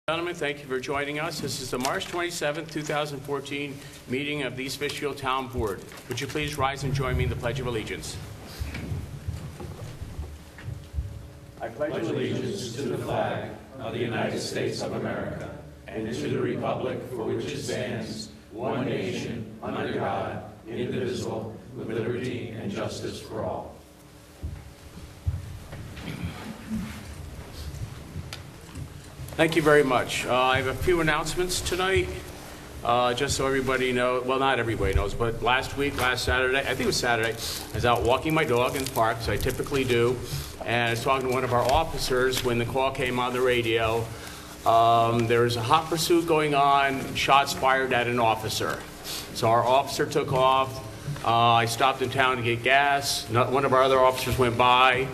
Gentlemen, thank you for joining us. This is the March 27, 2014 meeting of the East Fishkill Town Board. Would you please rise and join me in the Pledge of Allegiance? I pledge allegiance to the flag of the United States of America and to the republic for which it stands, one nation, under God, indivisible, with liberty and justice for all. Thank you very much. I have a few announcements tonight, just so everybody knows. Well, not everybody knows, but last Saturday, I think it was Saturday, I was out walking my dog in the park, as I typically do, and I was talking to one of our officers when the call came on the radio. There was a hot pursuit going on, shots fired at an officer. So our officer took off. I stopped in town to get gas. One of our other officers went by.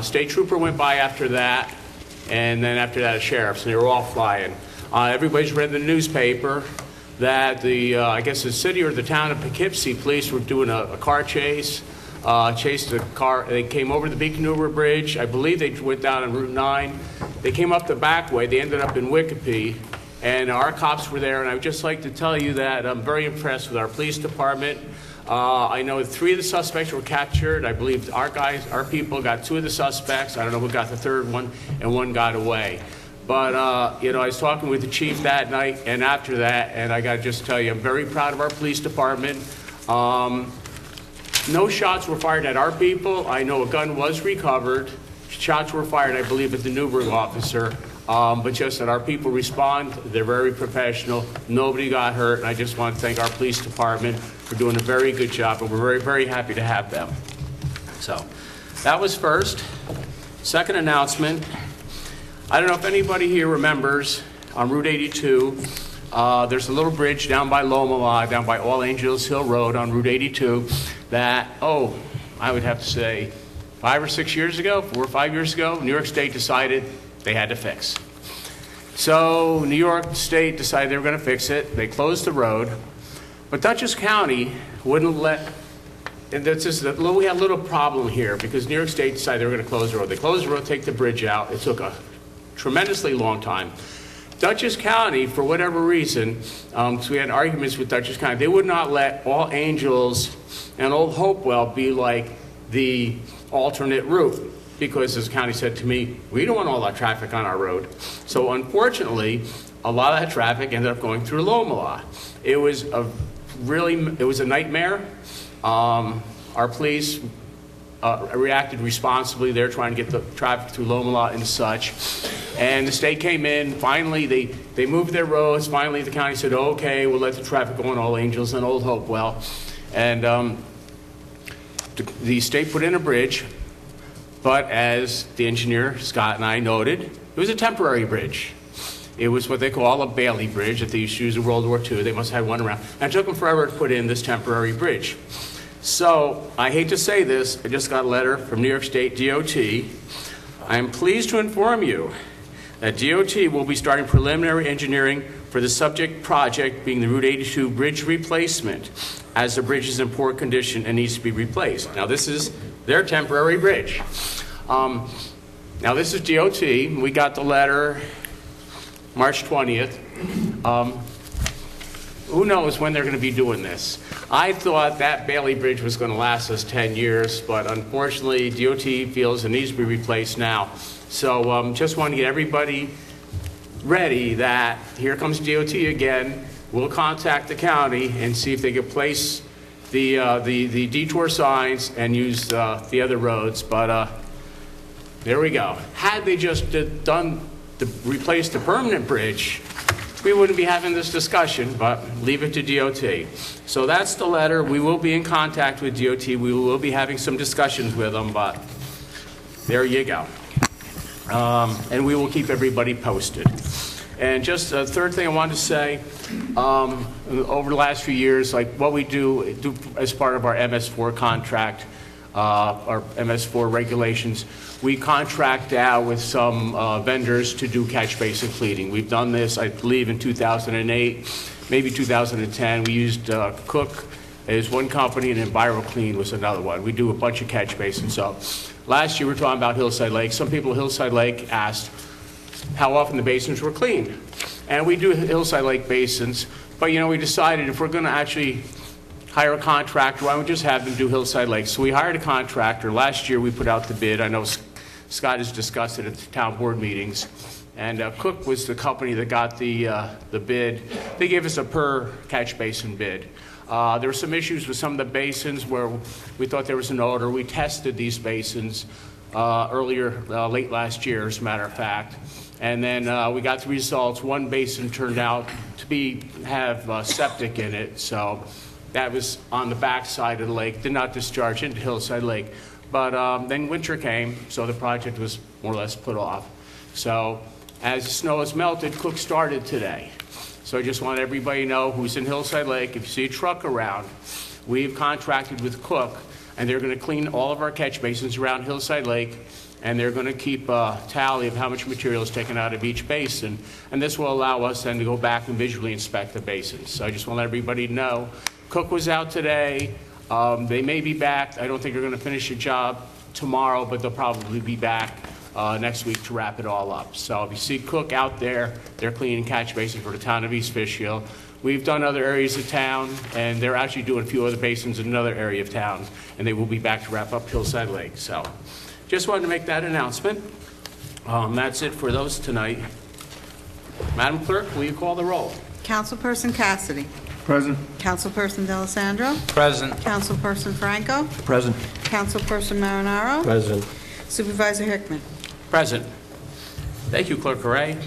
State trooper went by after that. And then after that, a sheriff's, and they were all flying. Everybody's read the newspaper that I guess the city or the town of Poughkeepsie police were doing a car chase, chased a car. They came over the Beacon Hoover Bridge. I believe they went down on Route 9. They came up the back way. They ended up in Wikipedia, and our cops were there. And I would just like to tell you that I'm very impressed with our police department. I know 3 of the suspects were captured. I believe our people got 2 of the suspects. I don't know who got the 3rd one, and 1 got away. But, I was talking with the chief that night and after that, and I got to just tell you, I'm very proud of our police department. No shots were fired at our people. I know a gun was recovered. Shots were fired, I believe, at the Newburgh officer. But just that our people respond. They're very professional. Nobody got hurt. And I just want to thank our police department for doing a very good job. And we're very, very happy to have them. So that was first. Second announcement. I don't know if anybody here remembers on Route 82, there's a little bridge down by Loma, down by All Angels Hill Road on Route 82 that, I would have to say 5 or 6 years ago, 4 or 5 years ago, New York State decided they had to fix. So New York State decided they were going to fix it. They closed the road. But Dutchess County wouldn't let, and we had a little problem here because New York State decided they were going to close the road. They closed the road, take the bridge out. It took a tremendously long time. Dutchess County, for whatever reason, because we had arguments with Dutchess County, they would not let All Angels and Old Hopewell be like the alternate route. Because as the county said to me, we don't want all that traffic on our road. So unfortunately, a lot of that traffic ended up going through Loma. It was a nightmare. Our police reacted responsibly. They're trying to get the traffic through Loma and such. And the state came in. Finally, they moved their roads. Finally, the county said, okay, we'll let the traffic go on All Angels and Old Hopewell. And the state put in a bridge. But as the engineer, Scott, and I noted, it was a temporary bridge. It was what they call a Bailey Bridge that they used to use in World War II. They must have had one around. And it took them forever to put in this temporary bridge. So, I hate to say this, I just got a letter from New York State DOT. I am pleased to inform you that DOT will be starting preliminary engineering for the subject project being the Route 82 bridge replacement, as the bridge is in poor condition and needs to be replaced. Now, this is their temporary bridge. Now this is DOT. We got the letter March 20th. Who knows when they're going to be doing this? I thought that Bailey Bridge was going to last us 10 years, but unfortunately DOT feels it needs to be replaced now. So just want to get everybody ready that here comes DOT again. We'll contact the county and see if they can place the detour signs and use the other roads, but there we go. Had they just replaced the permanent bridge, we wouldn't be having this discussion, but leave it to DOT. So that's the letter. We will be in contact with DOT. We will be having some discussions with them, but there you go. And we will keep everybody posted. And just a third thing I wanted to say, over the last few years, like what we do as part of our MS4 contract, our MS4 regulations, we contract out with some vendors to do catch basin cleaning. We've done this, I believe, in 2008, maybe 2010. We used Cook as one company, and EnviroClean was another one. We do a bunch of catch basins. So last year we were talking about Hillside Lake. Some people at Hillside Lake asked, how often the basins were cleaned. And we do Hillside Lake basins, but we decided if we're going to actually hire a contractor, why don't we just have them do Hillside Lake? So we hired a contractor. Last year we put out the bid. I know Scott has discussed it at the town board meetings. And Cook was the company that got the bid. They gave us a per catch basin bid. There were some issues with some of the basins where we thought there was an odor. We tested these basins late last year, as a matter of fact. And then we got the results. One basin turned out to have septic in it, so that was on the back side of the lake, did not discharge into Hillside Lake. But then winter came, so the project was more or less put off. So as the snow has melted, Cook started today. So I just want everybody to know who's in Hillside Lake, if you see a truck around, we've contracted with Cook, and they're going to clean all of our catch basins around Hillside Lake, and they're going to keep a tally of how much material is taken out of each basin. And this will allow us then to go back and visually inspect the basins. So I just want to let everybody know, Cook was out today. They may be back. I don't think they're going to finish the job tomorrow, but they'll probably be back next week to wrap it all up. So if you see Cook out there, they're cleaning catch basins for the town of East Fishkill. We've done other areas of town, and they're actually doing a few other basins in another area of town, and they will be back to wrap up Hillside Lake. So just wanted to make that announcement. That's it for those tonight. Madam Clerk, will you call the roll? Councilperson Cassidy. Present. Councilperson D'Alessandro. Present. Councilperson Franco. Present. Councilperson Marinaro. Present. Supervisor Hickman. Present. Thank you, Clerk Array.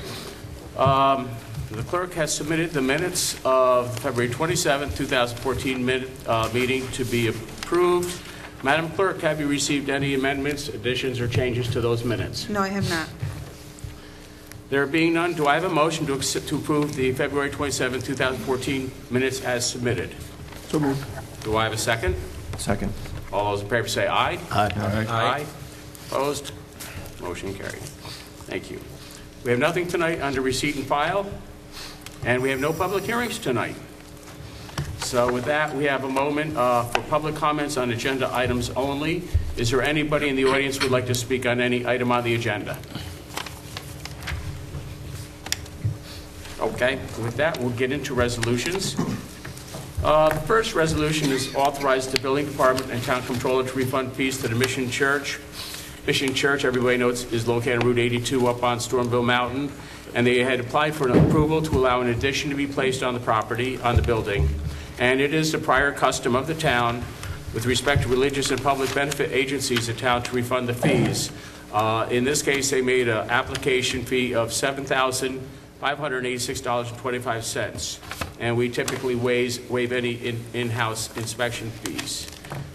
The clerk has submitted the minutes of the February 27, 2014 meeting to be approved. Madam Clerk, have you received any amendments, additions, or changes to those minutes? No, I have not. There being none, do I have a motion to approve the February 27, 2014 minutes as submitted? So moved. Do I have a second? Second. All those in favor say aye. Aye. Aye. Opposed? Motion carried. Thank you. We have nothing tonight under receipt and file, and we have no public hearings tonight. So with that, we have a moment for public comments on agenda items only. Is there anybody in the audience who would like to speak on any item on the agenda? Okay, with that, we'll get into resolutions. The first resolution is authorize the building department and town controller to refund fees to the Mission Church. Mission Church, everybody knows, is located on Route 82 up on Stormville Mountain, and they had applied for an approval to allow an addition to be placed on the property, on the building. And it is the prior custom of the town, with respect to religious and public benefit agencies of town, to refund the fees. In this case, they made an application fee of $7,586.25, and we typically waive any in-house inspection fees.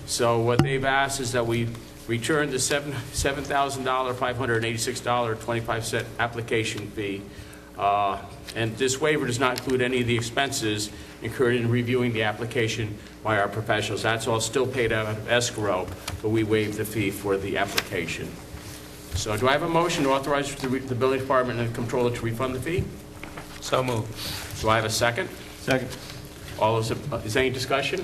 So what they've asked is that we return the $7,586.25 application fee. And this waiver does not include any of the expenses incurred in reviewing the application by our professionals. That's all still paid out of escrow, but we waive the fee for the application. So do I have a motion to authorize the building department and the controller to refund the fee? So moved. Do I have a second? Second. All those, is there any discussion?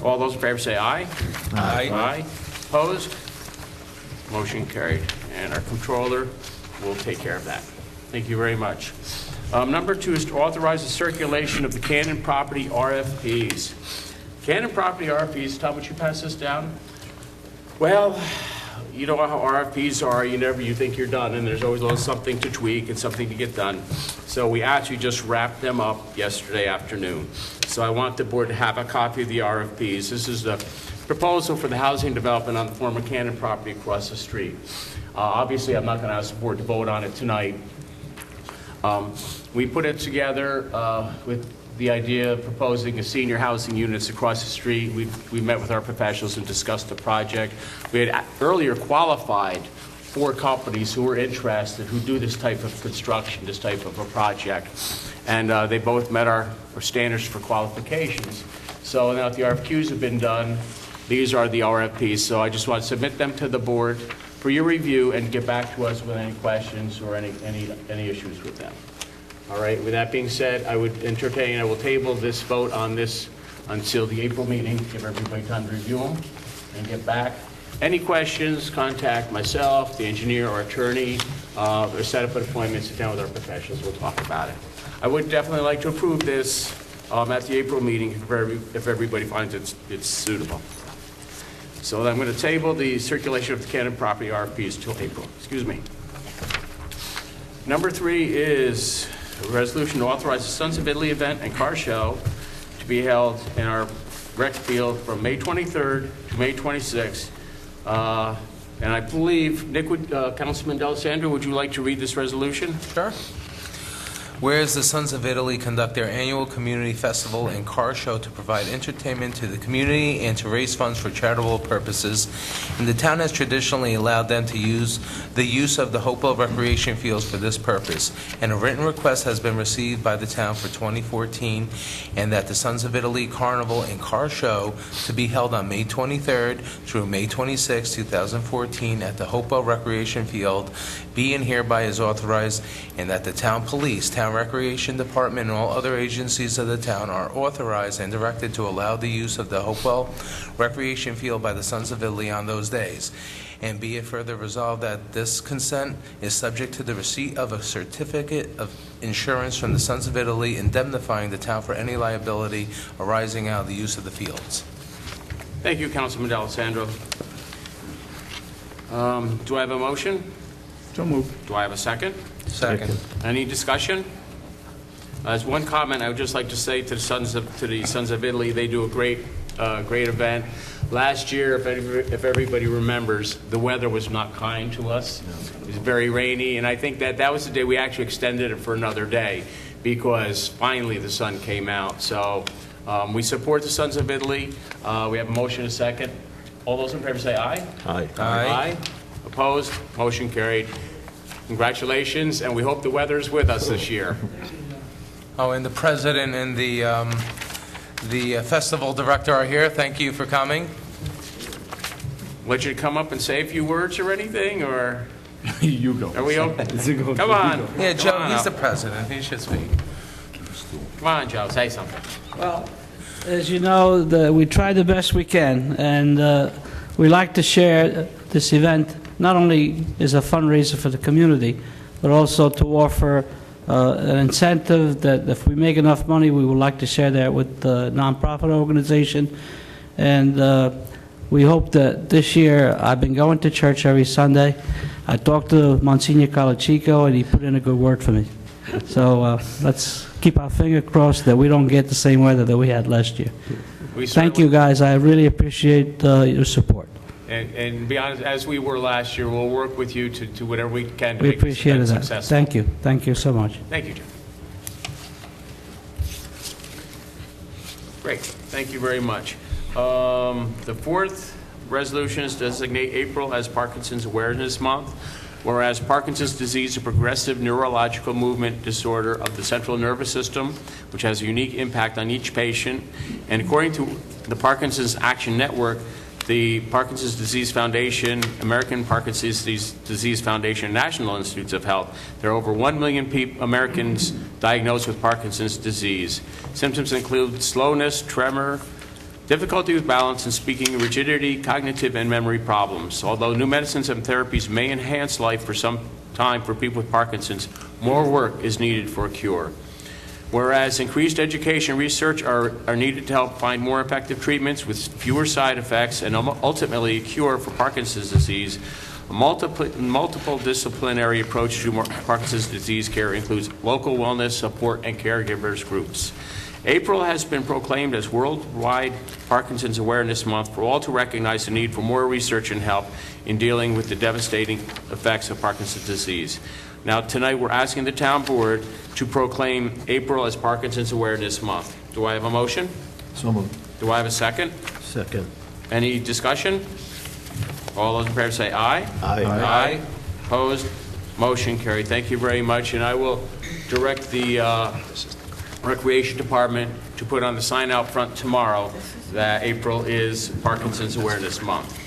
All those in favor say aye. Aye. Aye. Opposed? Motion carried. And our controller will take care of that. Thank you very much. Number 2 is to authorize the circulation of the Cannon Property RFPs. Cannon Property RFPs, Tom, would you pass this down? Well, you know how RFPs are. You think you're done, and there's always a little something to tweak and something to get done. So we actually just wrapped them up yesterday afternoon. So I want the board to have a copy of the RFPs. This is the proposal for the housing development on the former Cannon property across the street. Obviously, I'm not going to ask the board to vote on it tonight. We put it together with the idea of proposing a senior housing units across the street. We met with our professionals and discussed the project. We had earlier qualified 4 companies who were interested, who do this type of construction, this type of a project. And they both met our standards for qualifications. So now that the RFQs have been done, these are the RFPs. So I just want to submit them to the board for your review and get back to us with any questions or any issues with them. All right, with that being said, I will table this vote on this until the April meeting, give everybody time to review them and get back. Any questions, contact myself, the engineer, or attorney, or set up an appointment, sit down with our professionals, we'll talk about it. I would definitely like to approve this at the April meeting if everybody finds it's suitable. So I'm going to table the circulation of the Cannon property RFPs till April. Excuse me. Number 3 is a resolution to authorize the Sons of Italy event and car show to be held in our rec field from May 23rd to May 26th. And I believe, Nick, Councilman D'Alessandro, would you like to read this resolution? Sure. Whereas the Sons of Italy conduct their annual community festival and car show to provide entertainment to the community and to raise funds for charitable purposes, and the town has traditionally allowed them to use of the Hopewell Recreation Fields for this purpose, and a written request has been received by the town for 2014, and that the Sons of Italy Carnival and Car Show to be held on May 23rd through May 26, 2014 at the Hopewell Recreation Field be and hereby is authorized, and that the town police, town recreation department, and all other agencies of the town are authorized and directed to allow the use of the Hopewell Recreation Field by the Sons of Italy on those days. And be it further resolved that this consent is subject to the receipt of a certificate of insurance from the Sons of Italy indemnifying the town for any liability arising out of the use of the fields. Thank you, Councilman D'Alessandro. Do I have a motion? So moved. Do I have a second? Second. Any discussion? As one comment, I would just like to say to the Sons of Italy, they do a great event. Last year, if everybody remembers, the weather was not kind to us. It was very rainy, and I think that was the day we actually extended it for another day because finally the sun came out. So we support the Sons of Italy. We have a motion and a second. All those in favor say aye. Aye. Aye. Opposed? Motion carried. Congratulations, and we hope the weather is with us this year. Oh, and the president and the festival director are here. Thank you for coming. Would you come up and say a few words or anything, or You go. are we open? Come on. Yeah, Joe, Come on he's up. the president. He should speak. Come on, Joe, say something. Well, as you know, we try the best we can, and we like to share this event. Not only is a fundraiser for the community, but also to offer an incentive that if we make enough money, we would like to share that with the nonprofit organization. And we hope that this year, I've been going to church every Sunday. I talked to Monsignor Calachico, and he put in a good word for me. So let's keep our finger crossed that we don't get the same weather that we had last year. Thank you, guys. I really appreciate your support. And be honest, as we were last year, we'll work with you to do whatever we can to We make this appreciate event that. successful. Thank you. Thank you so much. Thank you, Joe. Great. Thank you very much. The fourth resolution is to designate April as Parkinson's Awareness Month. Whereas Parkinson's disease is a progressive neurological movement disorder of the central nervous system, which has a unique impact on each patient. And according to the Parkinson's Action Network, the Parkinson's Disease Foundation, American Parkinson's Disease Foundation, National Institutes of Health, there are over 1 million Americans diagnosed with Parkinson's disease. Symptoms include slowness, tremor, difficulty with balance and speaking, rigidity, cognitive and memory problems. Although new medicines and therapies may enhance life for some time for people with Parkinson's, more work is needed for a cure. Whereas increased education and research are needed to help find more effective treatments with fewer side effects and ultimately a cure for Parkinson's disease, a multiple disciplinary approach to Parkinson's disease care includes local wellness support and caregivers groups. April has been proclaimed as Worldwide Parkinson's Awareness Month for all to recognize the need for more research and help in dealing with the devastating effects of Parkinson's disease. Now, tonight we're asking the town board to proclaim April as Parkinson's Awareness Month. Do I have a motion? So moved. Do I have a second? Second. Any discussion? All those in favor say aye. Aye. Aye. Opposed? Motion carried. Thank you very much, and I will direct the Recreation Department to put on the sign out front tomorrow that April is Parkinson's Awareness Month.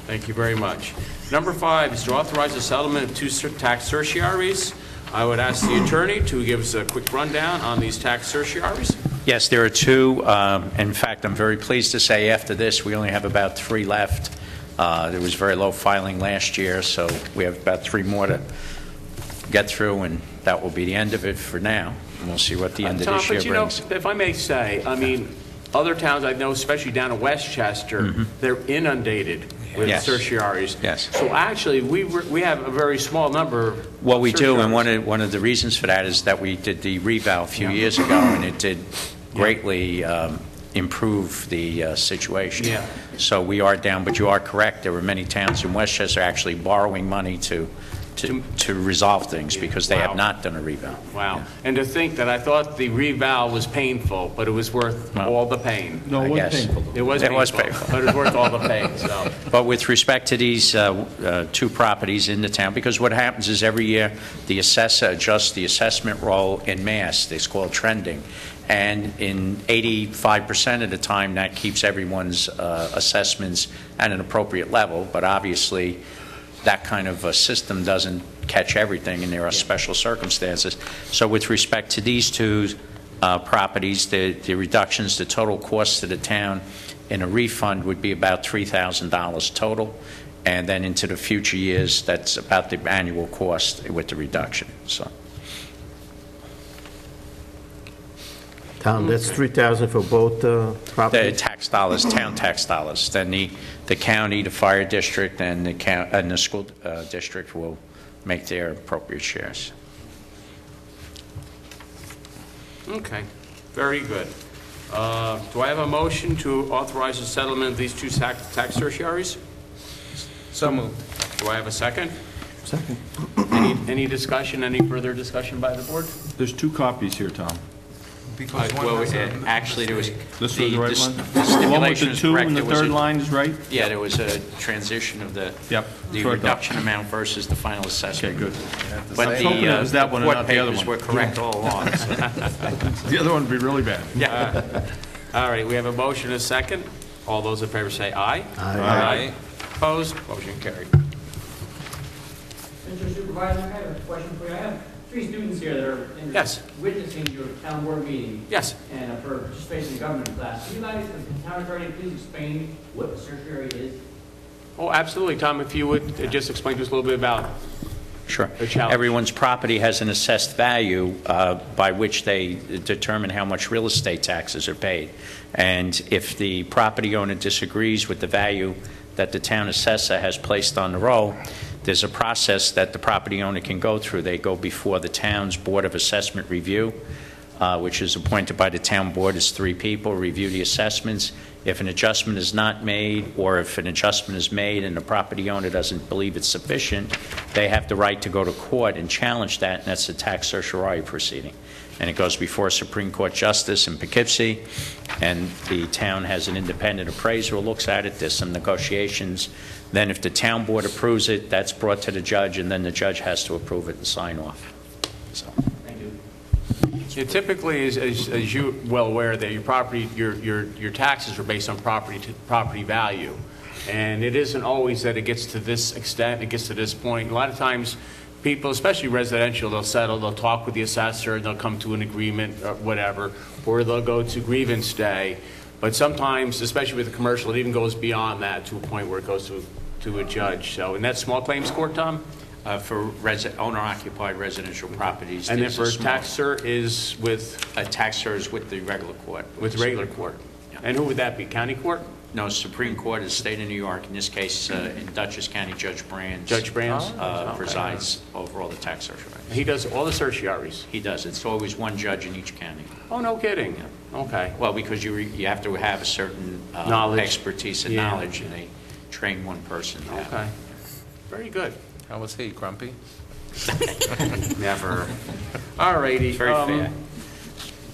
Thank you very much. Number 5 is to authorize the settlement of 2 tax certiorari's. I would ask the attorney to give us a quick rundown on these tax certiorari's. Yes, there are 2. In fact, I'm very pleased to say after this, we only have about 3 left. There was very low filing last year, so we have about 3 more to get through, and that will be the end of it for now. And we'll see what the end of Tom, this year but brings. if I may say, I mean, other towns I know, especially down in Westchester, they're inundated with Yes. certiaries. Yes. So actually, we have a very small number of Well, we do, and certiaries. one of the reasons for that is that we did the revow a few years ago, and it did greatly improve the situation. Yeah. So we are down, but you are correct. There were many towns in Westchester actually borrowing money to resolve things because they Wow. have not done a revow. Wow. And to think that I thought the revow was painful, but it was worth Well, all the pain. No, I it was guess. painful. It was It was painful, painful. but it was worth all the pain, so. But with respect to these 2 properties in the town, because what happens is every year, the assessor adjusts the assessment roll in mass. It's called trending. And in 85% of the time, that keeps everyone's assessments at an appropriate level. But obviously, that kind of a system doesn't catch everything, and there are special circumstances. So with respect to these 2 properties, the reductions, the total cost to the town in a refund would be about $3,000 total. And then into the future years, that's about the annual cost with the reduction, so. Tom, that's 3,000 for both The properties? tax dollars, town tax dollars, then the county, the fire district, and the school district will make their appropriate shares. Okay, very good. Do I have a motion to authorize the settlement of these 2 tax certiaries? So moved. Do I have a second? Second. Any discussion, any further discussion by the board? There's 2 copies here, Tom. Because one Well, has a- actually, there was... This was the right one? The The one with stipulation the is 2 correct. and the There was 3rd a- line is right? Yeah, there was a transition of the Yep, that's what I thought. reduction amount versus the final assessment. Okay, good. But I was hoping it was that one and court not the other papers one. were correct all along. so. The other one would be really bad. All right, we have a motion and a second. All those in favor say aye. Aye. Opposed? Motion carried. Mr. Supervisor, I have a question for you. I have 3 students here that are Yes. witnessing your town board meeting Yes. and for participating in government class. Can you guys, as the town attorney, please explain what a certiorari is? Oh, absolutely. Tom, if you would just explain to us a little bit about Sure. The challenge. Everyone's property has an assessed value by which they determine how much real estate taxes are paid. And if the property owner disagrees with the value that the town assessor has placed on the roll, there's a process that the property owner can go through. They go before the town's Board of Assessment Review, which is appointed by the town board. It's 3 people, review the assessments. If an adjustment is not made, or if an adjustment is made and the property owner doesn't believe it's sufficient, they have the right to go to court and challenge that, and that's a tax certiorari proceeding. And it goes before a Supreme Court Justice in Poughkeepsie, and the town has an independent appraiser who looks at it. There's some negotiations. Then if the town board approves it, that's brought to the judge, and then the judge has to approve it and sign off. So. Thank you. Yeah, typically, as you're well aware, that your property, your taxes are based on property value, and it isn't always that it gets to this extent, it gets to this point. A lot of times, people, especially residential, they'll settle, they'll talk with the assessor, and they'll come to an agreement, or whatever, or they'll go to grievance day. But sometimes, especially with the commercial, it even goes beyond that to a point where it goes to a judge. So, and that's small claims court, Tom? For owner-occupied residential properties. And then there's for a small- taxer is with A taxer is with the regular court. regular court. Yeah. And who would that be? County court? No, Supreme Court is State of New York. In this case, in Dutchess County, Judge Brands. Judge Brands? Presides over all the tax certificates. He does all the certiorari's. He does. It's always one judge in each county. Oh, no kidding. Okay. Well, because you have to have a certain Knowledge. expertise and Yeah. knowledge, and they train one person to have it. Okay. Very good. How was he, grumpy? Never. All righty. Very fair.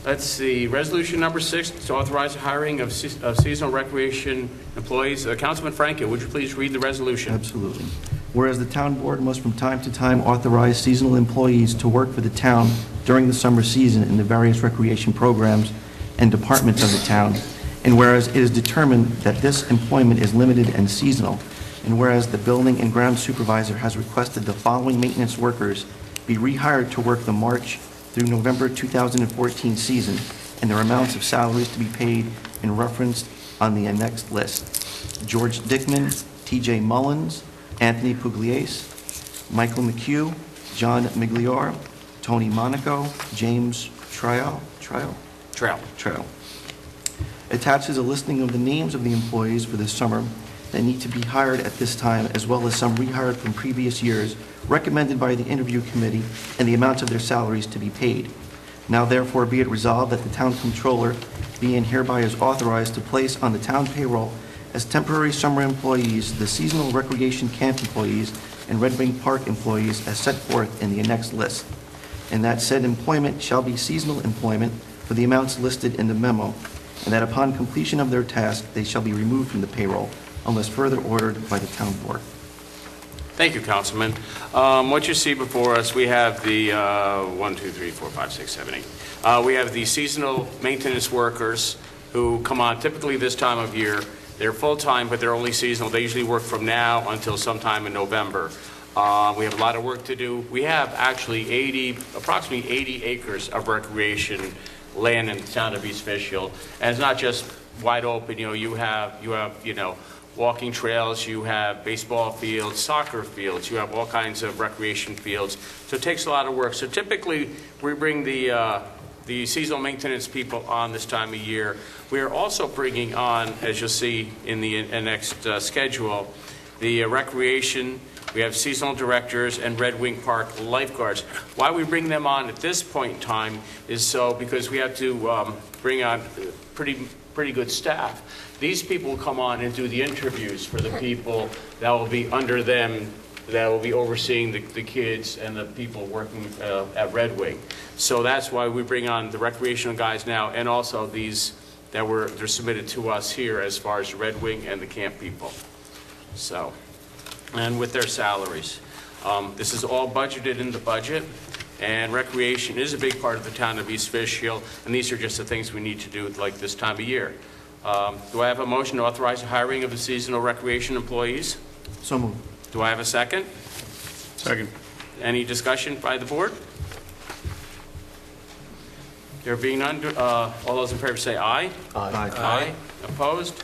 Let's see, resolution number 6, to authorize the hiring of seasonal recreation employees. Councilman Franco, would you please read the resolution? Absolutely. Whereas the town board must from time to time authorize seasonal employees to work for the town during the summer season in the various recreation programs and departments of the town, and whereas it is determined that this employment is limited and seasonal, and whereas the building and ground supervisor has requested the following maintenance workers be rehired to work the March through November 2014 season, and their amounts of salaries to be paid and referenced on the annexed list: George Dickman, TJ Mullins, Anthony Pugliese, Michael McHugh, John Migliore, Tony Monaco, James Trail. Attached is a listing of the names of the employees for this summer that need to be hired at this time, as well as some rehired from previous years, recommended by the interview committee, and the amounts of their salaries to be paid. Now therefore be it resolved that the town controller be and hereby is authorized to place on the town payroll as temporary summer employees the seasonal recreation camp employees and Red Wing Park employees as set forth in the annexed list, and that said employment shall be seasonal employment for the amounts listed in the memo, and that upon completion of their task, they shall be removed from the payroll unless further ordered by the town board. Thank you, Councilman. What you see before us, we have the 1, 2, 3, 4, 5, 6, 7, 8. We have the seasonal maintenance workers who come on typically this time of year. They're full-time, but they're only seasonal. They usually work from now until sometime in November. We have a lot of work to do. We have actually approximately 80 acres of recreation land in the town of East Fishkill, and it's not just wide open. You have walking trails, you have baseball fields, soccer fields, you have all kinds of recreation fields. So it takes a lot of work. So typically, we bring the seasonal maintenance people on this time of year. We are also bringing on, as you'll see in the next schedule, the recreation. We have seasonal directors and Red Wing Park lifeguards. Why we bring them on at this point in time is because we have to bring on pretty good staff. These people will come on and do the interviews for the people that will be under them, that will be overseeing the kids and the people working at Red Wing. So that's why we bring on the recreational guys now, and also these they're submitted to us here as far as Red Wing and the camp people. So, and with their salaries. This is all budgeted in the budget, and recreation is a big part of the town of East Fishkill, and these are just the things we need to do like this time of year. Do I have a motion to authorize the hiring of the seasonal recreation employees? So moved. Do I have a second? Second. Any discussion by the board? There being none, all those in favor say aye. Aye. Opposed?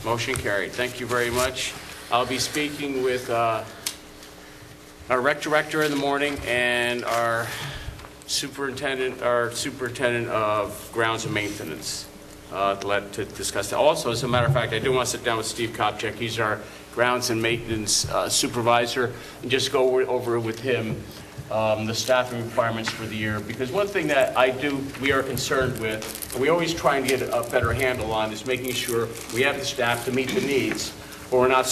Motion carried. Thank you very much. I'll be speaking with our rec director in the morning and our superintendent of grounds and maintenance to discuss that. Also, as a matter of fact, I do want to sit down with Steve Kopchak. He's our grounds and maintenance supervisor, and just go over with him the staffing requirements for the year. Because one thing that we are concerned with, and we always try and get a better handle on, is making sure we have the staff to meet the needs, but we're not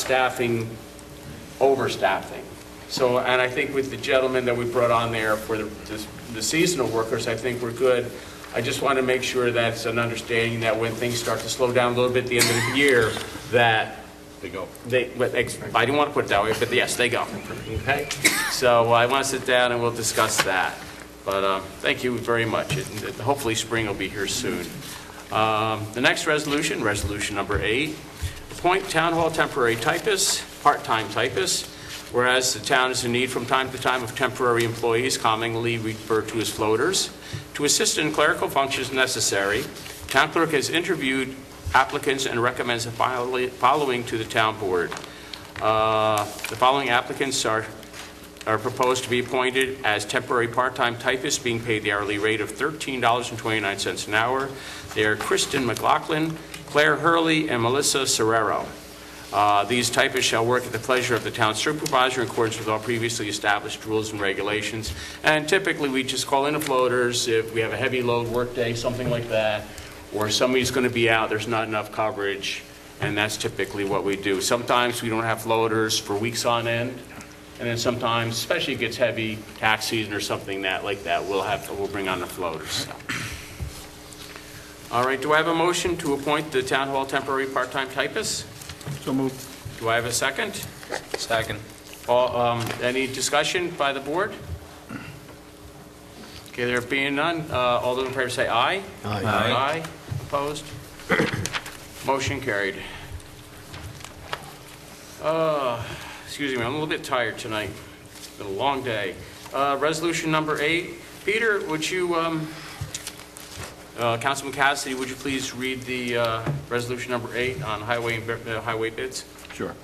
overstaffing. So, and I think with the gentleman that we brought on there for the seasonal workers, I think we're good. I just want to make sure that's an understanding that when things start to slow down a little bit at the end of the year, that They go. I didn't want to put it that way, but yes, they go. Okay? So I want to sit down and we'll discuss that. But thank you very much. Hopefully spring will be here soon. The next resolution, resolution number 8, appoint town hall temporary typists, part-time typists. Whereas the town is in need from time to time of temporary employees, commonly referred to as floaters, to assist in clerical functions necessary. Town clerk has interviewed applicants and recommends the following to the town board. The following applicants are proposed to be appointed as temporary part-time typists, being paid the hourly rate of $13.29 an hour. They are Kristen McLaughlin, Claire Hurley, and Melissa Serrero. These typists shall work at the pleasure of the town supervisor in accordance with all previously established rules and regulations. And typically, we just call in the floaters if we have a heavy load workday, something like that, or somebody's going to be out, there's not enough coverage, and that's typically what we do. Sometimes we don't have floaters for weeks on end, and then sometimes, especially if it gets heavy, tax season or something like that, we'll bring on the floaters. So. All right, do I have a motion to appoint the town hall temporary part-time typists? So moved. Do I have a second? Second. Any discussion by the board? Okay, there being none, all those in favor say aye. Aye. Aye. Opposed? Motion carried. Excuse me, I'm a little bit tired tonight. It's been a long day. Resolution number 8. Peter, would you, Councilman Cassidy, would you please read the resolution number 8 on highway bids? Sure.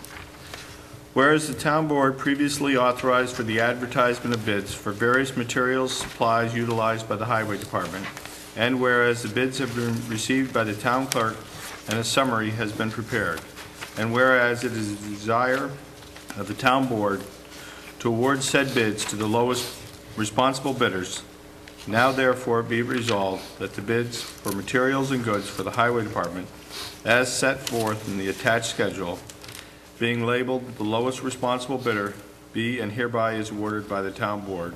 Whereas the town board previously authorized for the advertisement of bids for various materials, supplies utilized by the highway department, and whereas the bids have been received by the town clerk and a summary has been prepared, and whereas it is the desire of the town board to award said bids to the lowest responsible bidders, now therefore be resolved that the bids for materials and goods for the highway department, as set forth in the attached schedule, being labeled the lowest responsible bidder, be and hereby is awarded by the town board,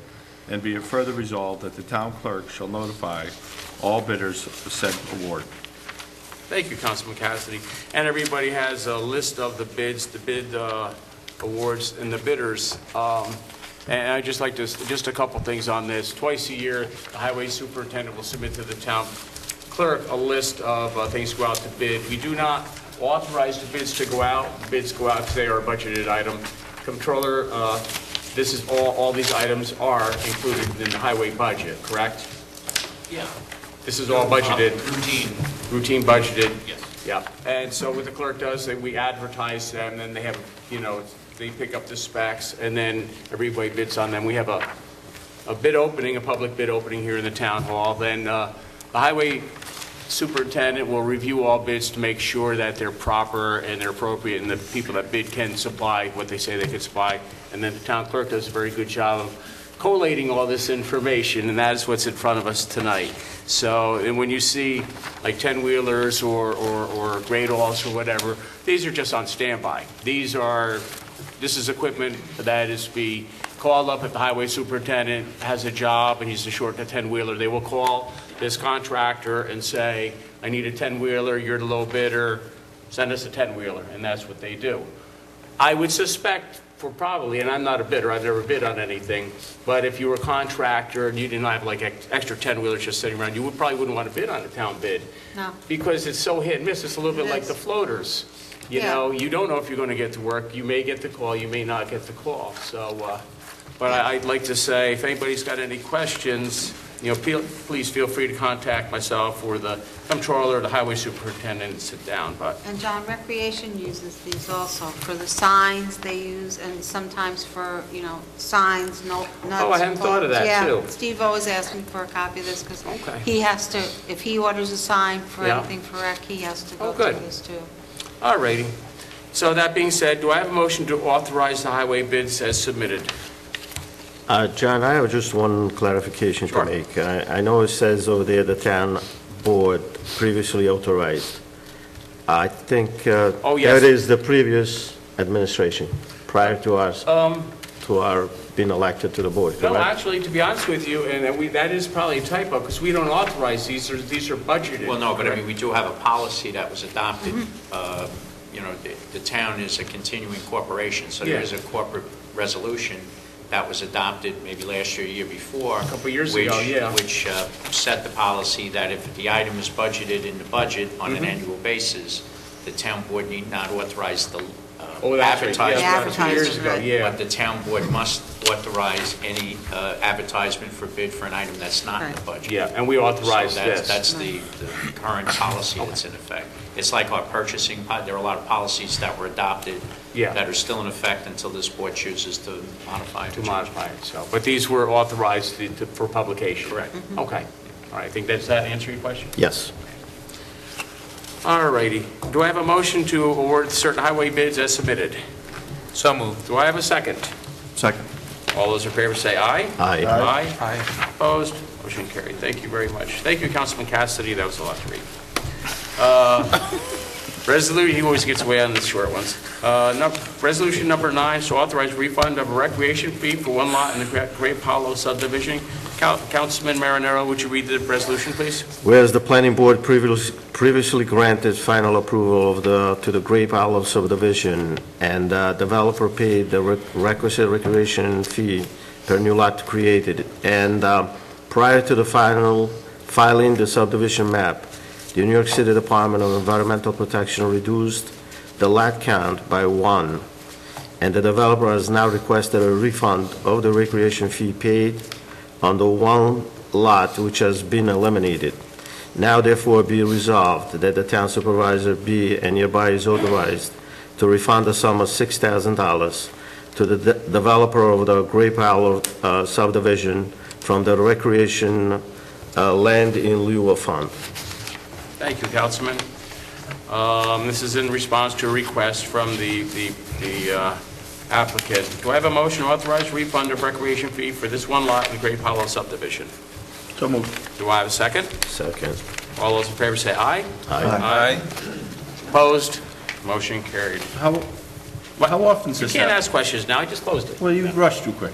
and be it further resolved that the town clerk shall notify all bidders of said award. Thank you, Councilman Cassidy. And everybody has a list of the bids, the bid awards, and the bidders. And I'd just like to, just a couple things on this. Twice a year, the highway superintendent will submit to the town clerk a list of things to go out to bid. We do not authorize the bids to go out. Bids go out because they are a budgeted item. Comptroller, this is all these items are included in the highway budget, correct? Yeah. This is all budgeted. Routine budgeted. Yes. Yeah. And so what the clerk does, we advertise them, and then they have, they pick up the specs, and then everybody bids on them. We have a bid opening, a public bid opening here in the town hall. Then the highway superintendent will review all bids to make sure that they're proper and they're appropriate, and the people that bid can supply what they say they can supply. And then the town clerk does a very good job of collating all this information, and that is what's in front of us tonight. So, and when you see like 10-wheelers or great alls or whatever, these are just on standby. This is equipment that is be called up if the highway superintendent has a job and he's short a 10-wheeler. They will call this contractor and say, I need a 10-wheeler, you're the low bidder, send us a 10-wheeler, and that's what they do. I would suspect for probably, and I'm not a bidder, I've never bid on anything, but if you were a contractor and you didn't have like extra 10-wheelers just sitting around, you probably wouldn't want to bid on a town bid. No. Because it's so hit and miss. It's a little bit It like is. the floaters. You Yeah. know, you don't know if you're going to get to work. You may get the call, you may not get the call. So, but I'd like to say, if anybody's got any questions, please feel free to contact myself or the comptroller or the highway superintendent and sit down. But And John, Recreation uses these also for the signs they use, and sometimes for, signs, nuts. Oh, I hadn't thought of that, too. Yeah, Steve always asks me for a copy of this, because Okay. he has to, if he orders a sign for Yeah. anything for rec, he has to Oh, go through good. this too. all righty. So that being said, do I have a motion to authorize the highway bids as submitted? John, I have just one clarification Sure. to make. I know it says over there the town board previously authorized. I think Oh, yes. that is the previous administration, prior to us, to our being elected to the board, No, correct? actually, to be honest with you, and that is probably a typo, because we don't authorize these are budgeted. Well, no, but I mean, we do have a policy that was adopted. The town is a continuing corporation, so there Yeah. is a corporate resolution that was adopted maybe last year, year before. A couple years ago, yeah. Which set the policy that if the item is budgeted in the budget on Mm-hmm. an annual basis, the town board need not authorize the Oh, that's right. advertisement. Yeah, that was 2 years Advertising, ago, right. yeah. But the town board must authorize any advertisement for bid for an item that's not in the Right. budget. Yeah, and we authorize So this. that's the current policy that's in effect. It's like our purchasing, there are a lot of policies that were adopted Yeah. that are still in effect until this board chooses to modify. To modify it, so, but these were authorized for publication? Correct. Okay. All right, I think does that answer your question? Yes. All righty. Do I have a motion to award certain highway bids as submitted? So moved. Do I have a second? Second. All those in favor say aye. Aye. Aye. Aye. Opposed? Motion carried. Thank you very much. Thank you, Councilman Cassidy. That was a lot to read. Resolution, he always gets away on the short ones. Resolution number 9, to authorize refund of a recreation fee for one lot in the Great Palo subdivision. Councilman Marinero, would you read the resolution, please? Whereas the planning board previously granted final approval to the Grape Olive subdivision, and developer paid the requisite recreation fee per new lot created, and prior to the filing the subdivision map, the New York City Department of Environmental Protection reduced the lot count by 1, and the developer has now requested a refund of the recreation fee paid on the one lot which has been eliminated. Now therefore be resolved that the town supervisor be and hereby is authorized to refund the sum of $6,000 to the developer of the Grape Hollow subdivision from the Recreation Land in lieu of fund. Thank you, Councilman. This is in response to a request from the applicant. Do I have a motion to authorize refund of recreation fee for this one lot in the Grape Hollow subdivision? So moved. Do I have a second? Second. All those in favor say aye. Aye. Opposed? Motion carried. How often does You this can't happen? ask questions now, I just closed it. Well, you rushed too quick.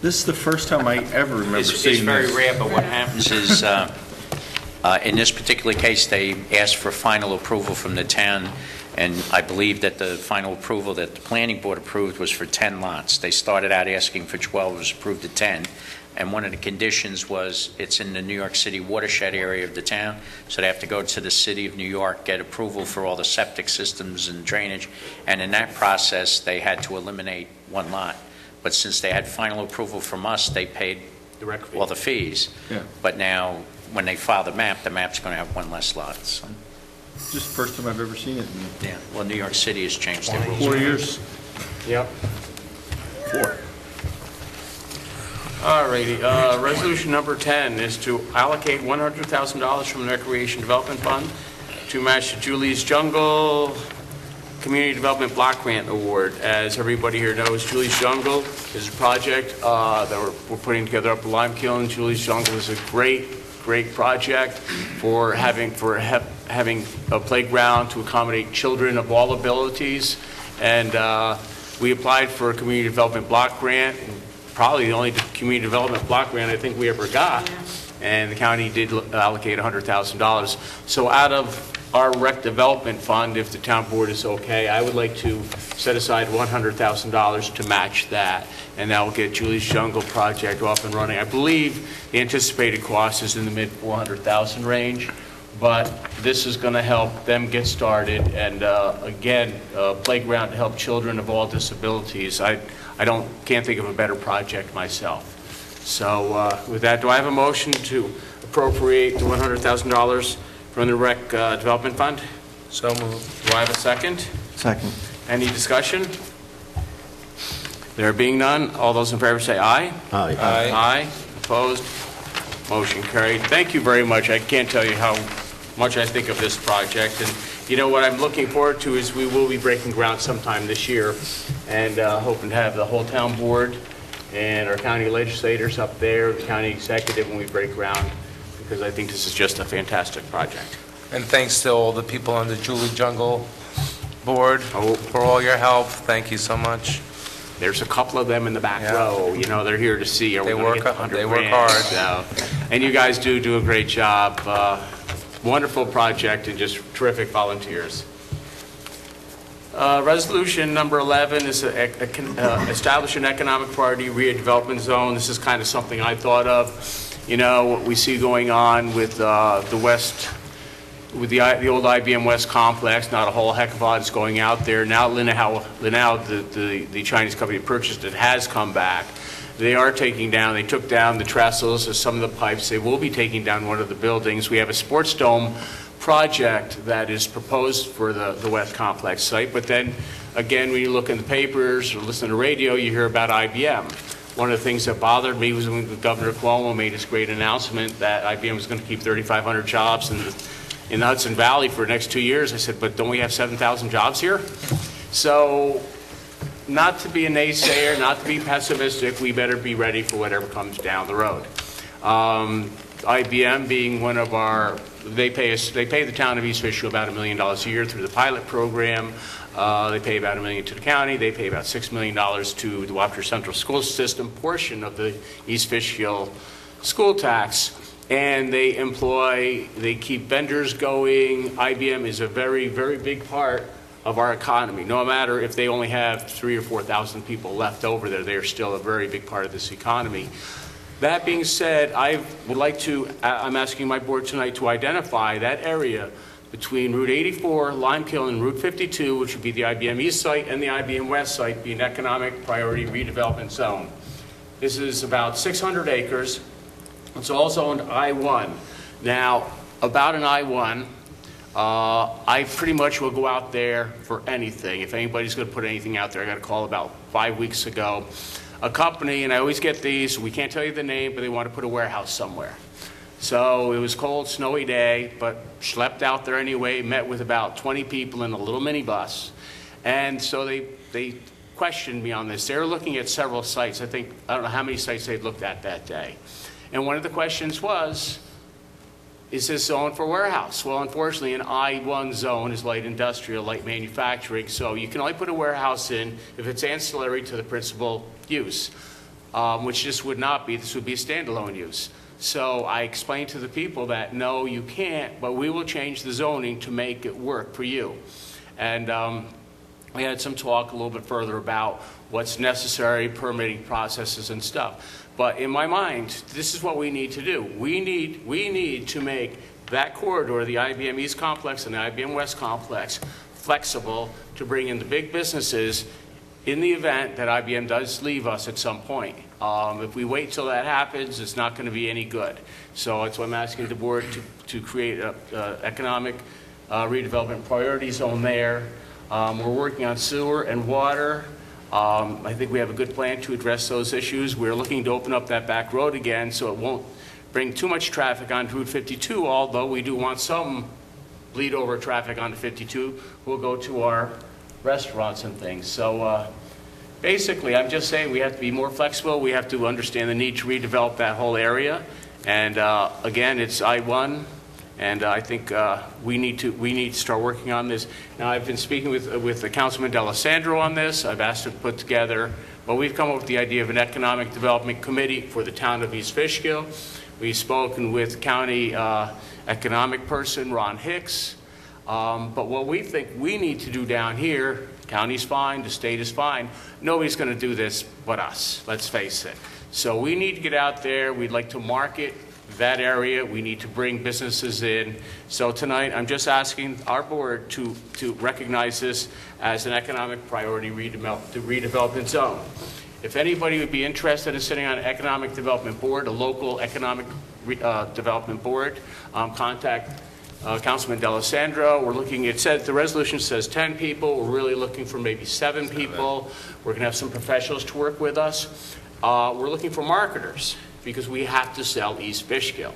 This is the first time I ever remember It's seeing very this. rare, but what happens is, in this particular case, they asked for final approval from the town, and I believe that the final approval that the planning board approved was for 10 lots. They started out asking for 12, was approved at 10, and one of the conditions was it's in the New York City watershed area of the town, so they have to go to the city of New York, get approval for all the septic systems and drainage, and in that process, they had to eliminate one lot. But since they had final approval from us, they paid Direct fee. all the fees. Yeah. But now, when they file the map's going to have one less lot. So, This is the first time I've ever seen it in yeah, well, New York City has changed their rules. 4 years. Yep. 4. All righty, resolution number 10 is to allocate $100,000 from the Recreation Development Fund to match the Julie's Jungle Community Development Block Grant Award. As everybody here knows, Julie's Jungle is a project that we're putting together up at Lime Kiln. Julie's Jungle is a great project for having a playground to accommodate children of all abilities. And we applied for a community development block grant, probably the only community development block grant I think we ever got. And the county did allocate $100,000. So out of our rec development fund, if the town board is okay, I would like to set aside $100,000 to match that, and that will get Julie's Jungle project off and running. I believe the anticipated cost is in the mid $400,000 range, but this is going to help them get started, and again, a playground to help children of all disabilities. I can't think of a better project myself. So with that, do I have a motion to appropriate the $100,000 from the Rec Development Fund? So moved. Do I have a second? Second. Any discussion? There being none, all those in favor say aye. Aye. Aye. Opposed? Motion carried. Thank you very much. I can't tell you how much I think of this project. And you know what I'm looking forward to is we will be breaking ground sometime this year, and hoping to have the whole town board and our county legislators up there, the county executive, when we break ground, because I think this is just a fantastic project. And thanks to all the people on the Julie Jungle Board for all your help. Thank you so much. There's a couple of them in the back Yeah. row. You know, they're here to see. Are we They gonna work get the up- 100 they work grand? hard. So, and you guys do a great job. Wonderful project and just terrific volunteers. Resolution number 11 is establish an economic priority redevelopment zone. This is kind of something I thought of. You know, what we see going on with the West, with the old IBM West complex, not a whole heck of a lot is going out there. Now Linnau, the Chinese company that purchased it, has come back. They are taking down, they took down the trestles of some of the pipes. They will be taking down one of the buildings. We have a sports dome project that is proposed for the West complex site. But then, again, when you look in the papers or listen to radio, you hear about IBM. One of the things that bothered me was when Governor Cuomo made his great announcement that IBM was going to keep 3,500 jobs in the Hudson Valley for the next 2 years. I said, but don't we have 7,000 jobs here? So, not to be a naysayer, not to be pessimistic, we better be ready for whatever comes down the road. IBM being one of our, they pay the town of East Fishkill about $1 million a year through the pilot program. They pay about $1 million to the county. They pay about $6 million to the Wapner Central School System portion of the East Fishkill school tax. And they keep vendors going. IBM is a very, very big part of our economy. No matter if they only have 3,000 or 4,000 people left over there, they are still a very big part of this economy. That being said, I'm asking my board tonight to identify that area between Route 84, Lime Kiln, and Route 52, which would be the IBM East site and the IBM West site, be an economic priority redevelopment zone. This is about 600 acres. It's all zoned I-1. Now, about an I-1, I pretty much will go out there for anything. If anybody's going to put anything out there, I got a call about 5 weeks ago. A company, and I always get these, we can't tell you the name, but they want to put a warehouse somewhere. So it was cold, snowy day, but schlepped out there anyway, met with about 20 people in a little minibus. And so they questioned me on this. They were looking at several sites. I don't know how many sites they'd looked at that day. And one of the questions was, is this zone for warehouse? Well, unfortunately, an I-1 zone is light industrial, light manufacturing, so you can only put a warehouse in if it's ancillary to the principal use, which this would not be. This would be a standalone use. So I explained to the people that, no, you can't, but we will change the zoning to make it work for you. And we had some talk a little bit further about what's necessary, permitting processes and stuff. But in my mind, this is what we need to do. We need to make that corridor, the IBM East Complex and the IBM West Complex, flexible to bring in the big businesses in the event that IBM does leave us at some point. If we wait till that happens, it's not going to be any good. So that's why I'm asking the board to create an economic redevelopment priority zone there. We're working on sewer and water. I think we have a good plan to address those issues. We're looking to open up that back road again so it won't bring too much traffic onto Route 52, although we do want some bleed over traffic onto 52 who will go to our restaurants and things. So basically, I'm just saying we have to be more flexible. We have to understand the need to redevelop that whole area. And again, it's I-1. And I think we need to start working on this. Now, I've been speaking with the Councilman D'Alessandro on this. I've asked him to put together, but we've come up with the idea of an economic development committee for the town of East Fishkill. We've spoken with county economic person Ron Hicks. But what we think we need to do down here, county's fine, the state is fine. Nobody's going to do this but us, let's face it. So we need to get out there. We'd like to market that area. We need to bring businesses in. So tonight, I'm just asking our board to recognize this as an economic priority redevelopment zone. If anybody would be interested in sitting on an economic development board, a local economic development board, contact Councilman D'Alessandro. We're looking, the resolution says 10 people. We're really looking for maybe 7 people. We're going to have some professionals to work with us. We're looking for marketers, because we have to sell East Fishkill.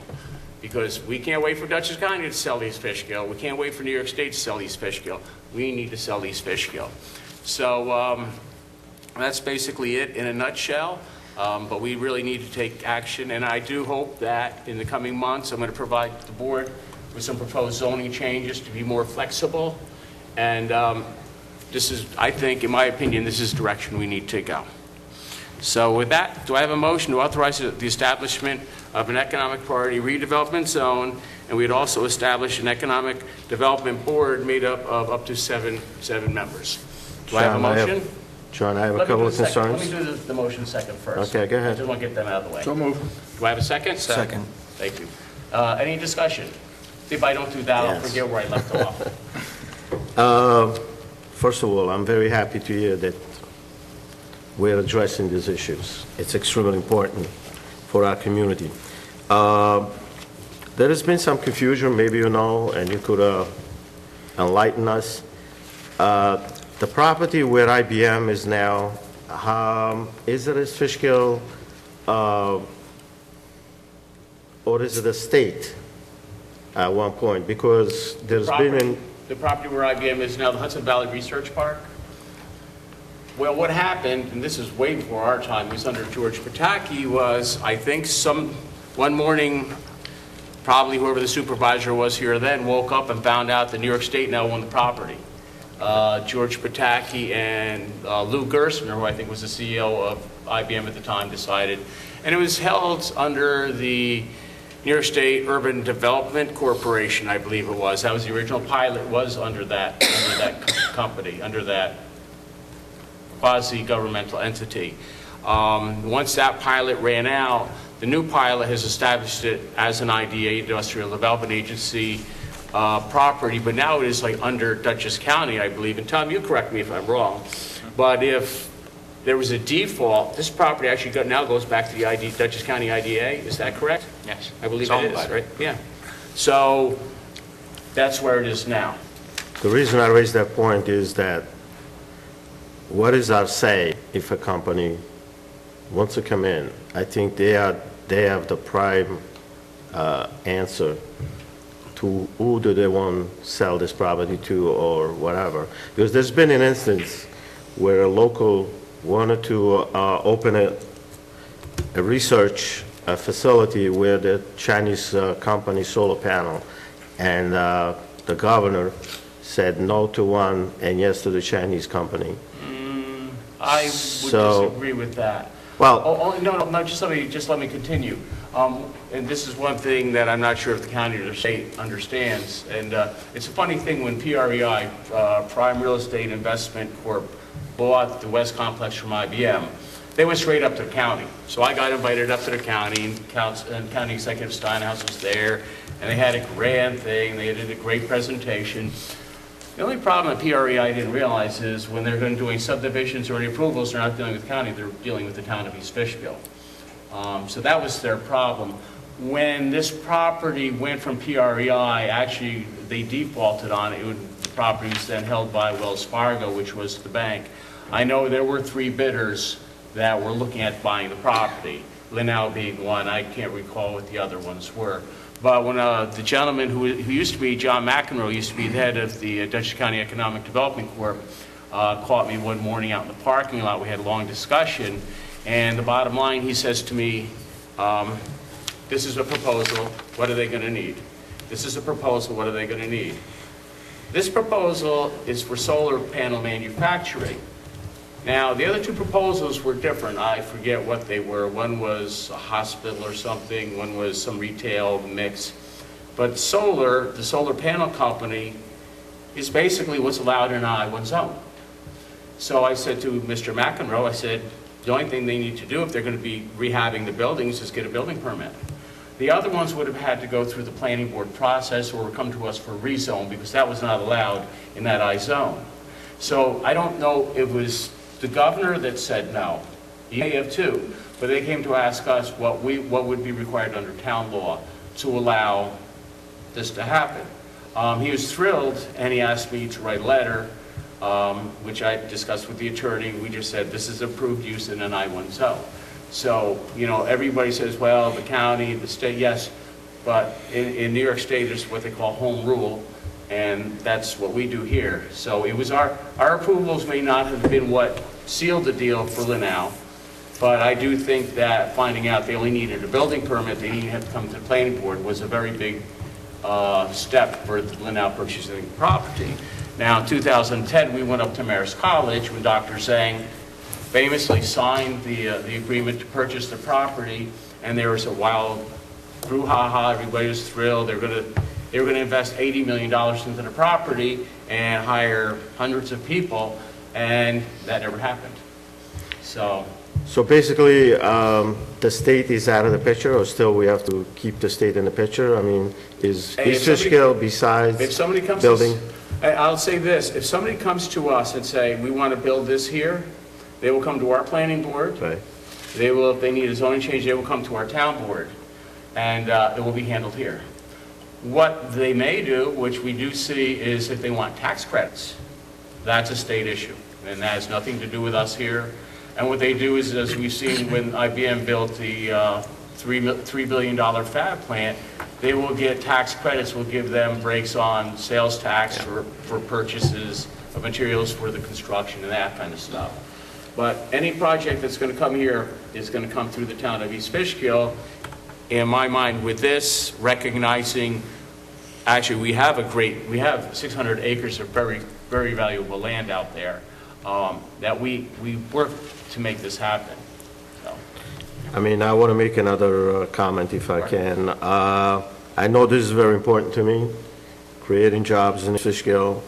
Because we can't wait for Dutchess County to sell East Fishkill. We can't wait for New York State to sell East Fishkill. We need to sell East Fishkill. So that's basically it in a nutshell. But we really need to take action. And I do hope that in the coming months, I'm going to provide the board with some proposed zoning changes to be more flexible. And this is, I think, in my opinion, this is the direction we need to go. So with that, do I have a motion to authorize the establishment of an economic priority redevelopment zone, and we'd also establish an economic development board made up of up to seven members? Do I have a motion? John, I have a couple of concerns. Let me do the motion second first. Okay, go ahead. I just want to get them out of the way. So moved. Do I have a second? Second. Thank you. Any discussion? If I don't do that, I'll Yes. forget where I left off. First of all, I'm very happy to hear that we're addressing these issues. It's extremely important for our community. There has been some confusion, maybe you know, and you could enlighten us. The property where IBM is now, is it East Fishkill, or is it a state at one point? Because there's been... The property where IBM is now, the Hudson Valley Research Park. Well, what happened, and this is way before our time, it was under George Pataki, was, I think, one morning, probably whoever the supervisor was here then, woke up and found out that New York State now owned the property. George Pataki and Lou Gerstner, who I think was the CEO of IBM at the time, decided. And it was held under the New York State Urban Development Corporation, I believe it was. That was the original pilot, was under that company, under that quasi-governmental entity. Once that pilot ran out, the new pilot has established it as an IDA, Industrial Development Agency property, but now it is like under Dutchess County, I believe. And Tom, you correct me if I'm wrong, but if there was a default, this property actually now goes back to the Dutchess County IDA. Is that correct? Yes. I believe it is, right? Yeah. So That's where it is now. The reason I raise that point is that what is our say if a company wants to come in? I think they have the prime answer to who do they want to sell this property to or whatever. Because there's been an instance where a local wanted to open a research facility where the Chinese company solar panel, and the governor said no to one and yes to the Chinese company. I would So- disagree with that. Well, No, just let me continue. And this is one thing that I'm not sure if the county or the state understands. And it's a funny thing when PREI, Prime Real Estate Investment Corp., bought the West Complex from IBM. They went straight up to the county. So I got invited up to the county, and County Executive Steinhaus was there, and they had a grand thing. They did a great presentation. The only problem that PREI didn't realize is when they're going to doing subdivisions or any approvals, they're not dealing with the county, they're dealing with the town of East Fishkill. So that was their problem. When this property went from PREI, actually, they defaulted on it. The property was then held by Wells Fargo, which was the bank. I know there were 3 bidders that were looking at buying the property, Linnell being one. I can't recall what the other ones were. But when the gentleman who used to be, John McEnroe, used to be the head of the Dutchess County Economic Development Corp., caught me one morning out in the parking lot. We had a long discussion, and the bottom line, he says to me, this is a proposal, what are they going to need? This is a proposal, what are they going to need? This proposal is for solar panel manufacturing. Now, the other 2 proposals were different. I forget what they were. One was a hospital or something, one was some retail mix. But the solar panel company is basically what's allowed in I-1 zone. So I said to Mr. McEnroe, I said, the only thing they need to do if they're going to be rehabbing the buildings is get a building permit. The other ones would have had to go through the planning board process or come to us for a rezone because that was not allowed in that I zone. So I don't know if it was the governor that said no. He may have too, but they came to ask us what would be required under town law to allow this to happen. He was thrilled, and he asked me to write a letter, which I discussed with the attorney. We just said this is approved use in an I-1 zone. So, you know, everybody says, well, the county, the state, yes, but in New York State, there's what they call home rule, and that's what we do here. So it was our approvals may not have been what sealed the deal for Linnell, but I do think that finding out they only needed a building permit, they didn't have to come to the planning board, was a very big step for Linnell purchasing the property. Now, in 2010, we went up to Marist College when Dr. Zhang famously signed the agreement to purchase the property, and there was a wild brouhaha. Everybody was thrilled. They were going to invest $80 million into the property and hire hundreds of people, and that never happened. So basically, the state is out of the picture, or still we have to keep the state in the picture? I mean, is East Fishkill besides if somebody comes building? I'll say this, if somebody comes to us and say, we want to build this here, they will come to our planning board. Right. They will, if they need a zoning change, they will come to our town board, and it will be handled here. What they may do, which we do see, is if they want tax credits, that's a state issue, and that has nothing to do with us here. And what they do is, as we've seen when IBM built the $3 billion fab plant, they will get tax credits, will give them breaks on sales tax for purchases of materials for the construction and that kind of stuff. But any project that's going to come here is going to come through the town of East Fishkill. In my mind, with this, recognizing, actually, we have 600 acres of very, very valuable land out there that we work to make this happen. So. I mean, I want to make another comment if I can. I know this is very important to me, creating jobs in Fishkill.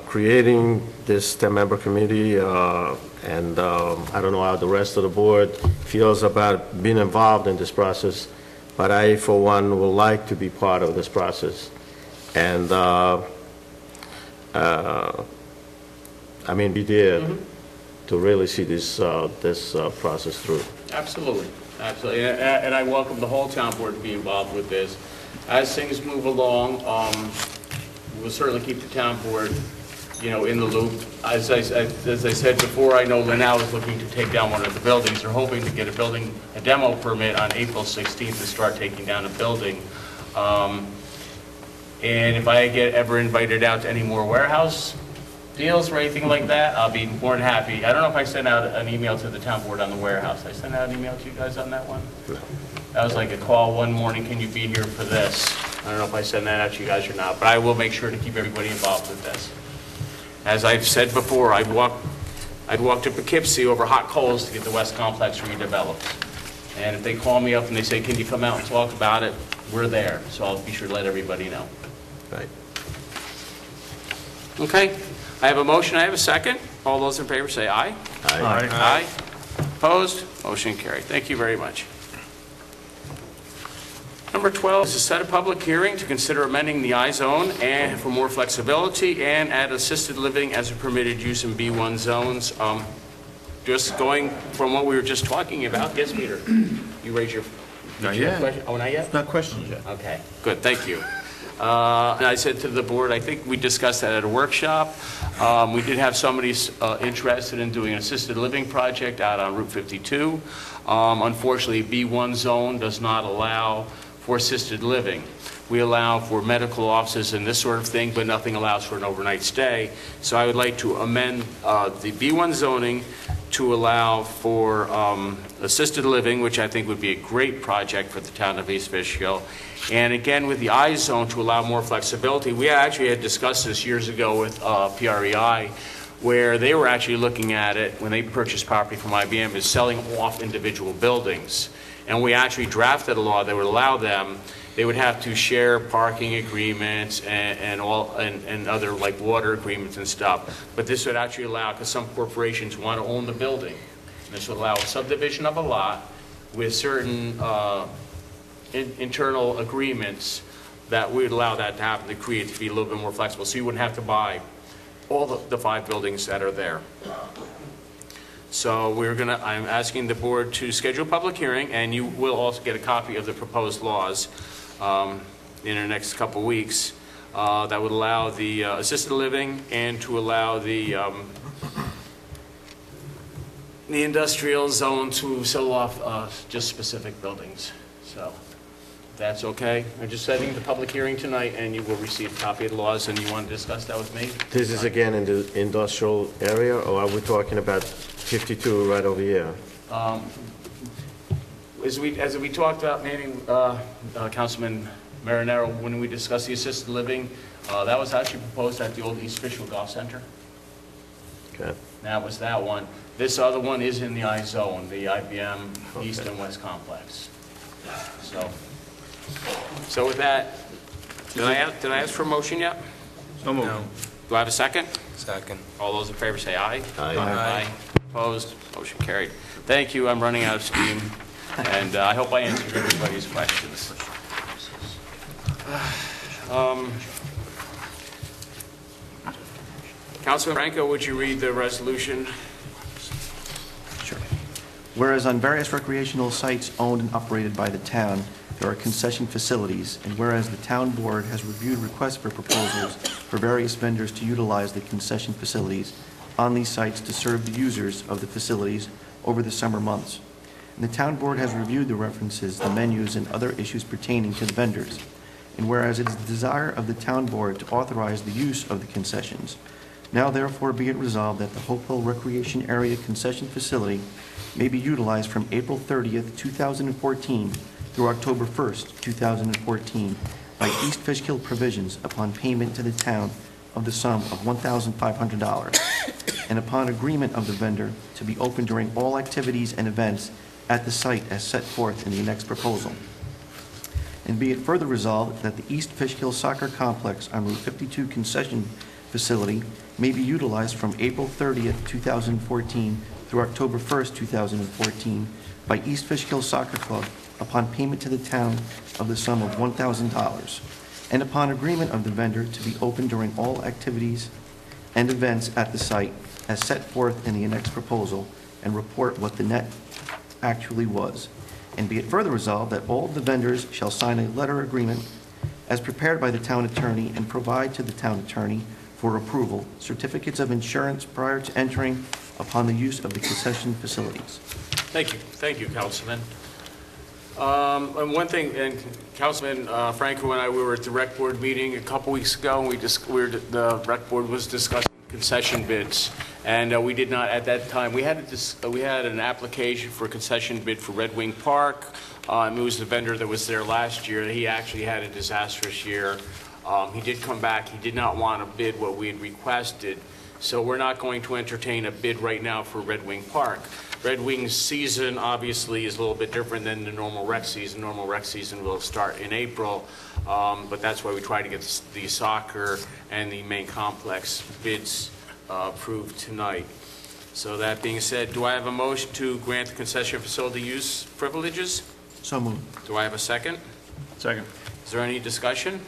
Creating this 10-member committee, and I don't know how the rest of the board feels about being involved in this process, but I, for one, would like to be part of this process. And, I mean, be there to really see this process through. Absolutely, absolutely. And I welcome the whole town board to be involved with this. as things move along, we'll certainly keep the town board, in the loop. As I said before, I know Linnell is looking to take down one of the buildings. They're hoping to get a demo permit on April 16th to start taking down a building. And if I get ever invited out to any more warehouse deals or anything like that, I'll be more than happy. I don't know if I sent out an email to the town board on the warehouse. I sent out an email to you guys on that one? That was like a call one morning, can you be here for this? I don't know if I sent that out to you guys or not, but I will make sure to keep everybody involved with this. As I've said before, I'd walk to Poughkeepsie over hot coals to get the West Complex redeveloped. And if they call me up and they say, can you come out and talk about it, we're there. So I'll be sure to let everybody know. Right. Okay, I have a motion, I have a second. All those in favor say aye. Aye. Aye. Opposed? Motion carried. Thank you very much. Number 12 is to set a public hearing to consider amending the I-zone and for more flexibility and add assisted living as a permitted use in B1 zones. Just going from what we were just talking about. Yes, Peter? You raised your... Not yet. Question? Oh, not yet? Not questions yet. Okay, good, thank you. And I said to the board, I think we discussed that at a workshop. We did have somebody interested in doing an assisted living project out on Route 52. Unfortunately, B1 zone does not allow for assisted living. We allow for medical offices and this sort of thing, but nothing allows for an overnight stay. So I would like to amend the B1 zoning to allow for assisted living, which I think would be a great project for the town of East Fishkill. And again, with the I-zone to allow more flexibility. We actually had discussed this years ago with PREI, where they were actually looking at it when they purchased property from IBM as selling off individual buildings. And we actually drafted a law that would allow them, they would have to share parking agreements and other like water agreements and stuff. But this would actually allow, because some corporations want to own the building. This would allow a subdivision of a lot with certain internal agreements that would allow that to happen, to create, to be a little bit more flexible. So you wouldn't have to buy all the 5 buildings that are there. So I'm asking the board to schedule a public hearing, and you will also get a copy of the proposed laws in the next couple weeks that would allow the assisted living and to allow the industrial zone to sell off just specific buildings. So that's okay. I'm just setting the public hearing tonight, and you will receive a copy of the laws, and you want to discuss that with me? This is again in the industrial area, or are we talking about 52 right over here? As we talked about, maybe Councilman Marinero, when we discussed the assisted living, that was actually proposed at the old East Fishkill Golf Center. Okay. That was that one. This other one is in the I-zone, the IBM East and West Complex. So with that, did I ask for a motion yet? So moved. No. Do I have a second? Second. All those in favor say aye. Aye. Aye. Opposed? Motion carried. Thank you. I'm running out of steam, and I hope I answered everybody's questions. Councilman Franco, would you read the resolution? Sure. Whereas on various recreational sites owned and operated by the town, there are concession facilities, and whereas the town board has reviewed requests for proposals for various vendors to utilize the concession facilities on these sites to serve the users of the facilities over the summer months. And the town board has reviewed the references, the menus, and other issues pertaining to the vendors. And whereas it is the desire of the town board to authorize the use of the concessions, now therefore be it resolved that the Hopewell Recreation Area Concession Facility may be utilized from April 30th, 2014 through October 1st, 2014 by East Fishkill Provisions upon payment to the town of the sum of $1,500 and upon agreement of the vendor to be open during all activities and events at the site as set forth in the next proposal. And be it further resolved that the East Fishkill Soccer Complex on Route 52 concession facility may be utilized from April 30th, 2014 through October 1st, 2014 by East Fishkill Soccer Club upon payment to the town of the sum of $1,000 and upon agreement of the vendor to be open during all activities and events at the site as set forth in the annexed proposal and report what the net actually was. And be it further resolved that all the vendors shall sign a letter agreement as prepared by the town attorney and provide to the town attorney for approval certificates of insurance prior to entering upon the use of the concession facilities. Thank you, Councilman. And one thing, and Councilman Franco and I, we were at the rec board meeting a couple weeks ago, and the rec board was discussing concession bids, and we did not, at that time, we had an application for a concession bid for Red Wing Park. It was the vendor that was there last year. He actually had a disastrous year. He did come back. He did not want to bid what we had requested, so we're not going to entertain a bid right now for Red Wing Park. Red Wing's season obviously is a little bit different than the normal rec season. Normal rec season will start in April, but that's why we try to get the soccer and the main complex bids approved tonight. So that being said, do I have a motion to grant the concession facility use privileges? So moved. Do I have a second? Second. Is there any discussion?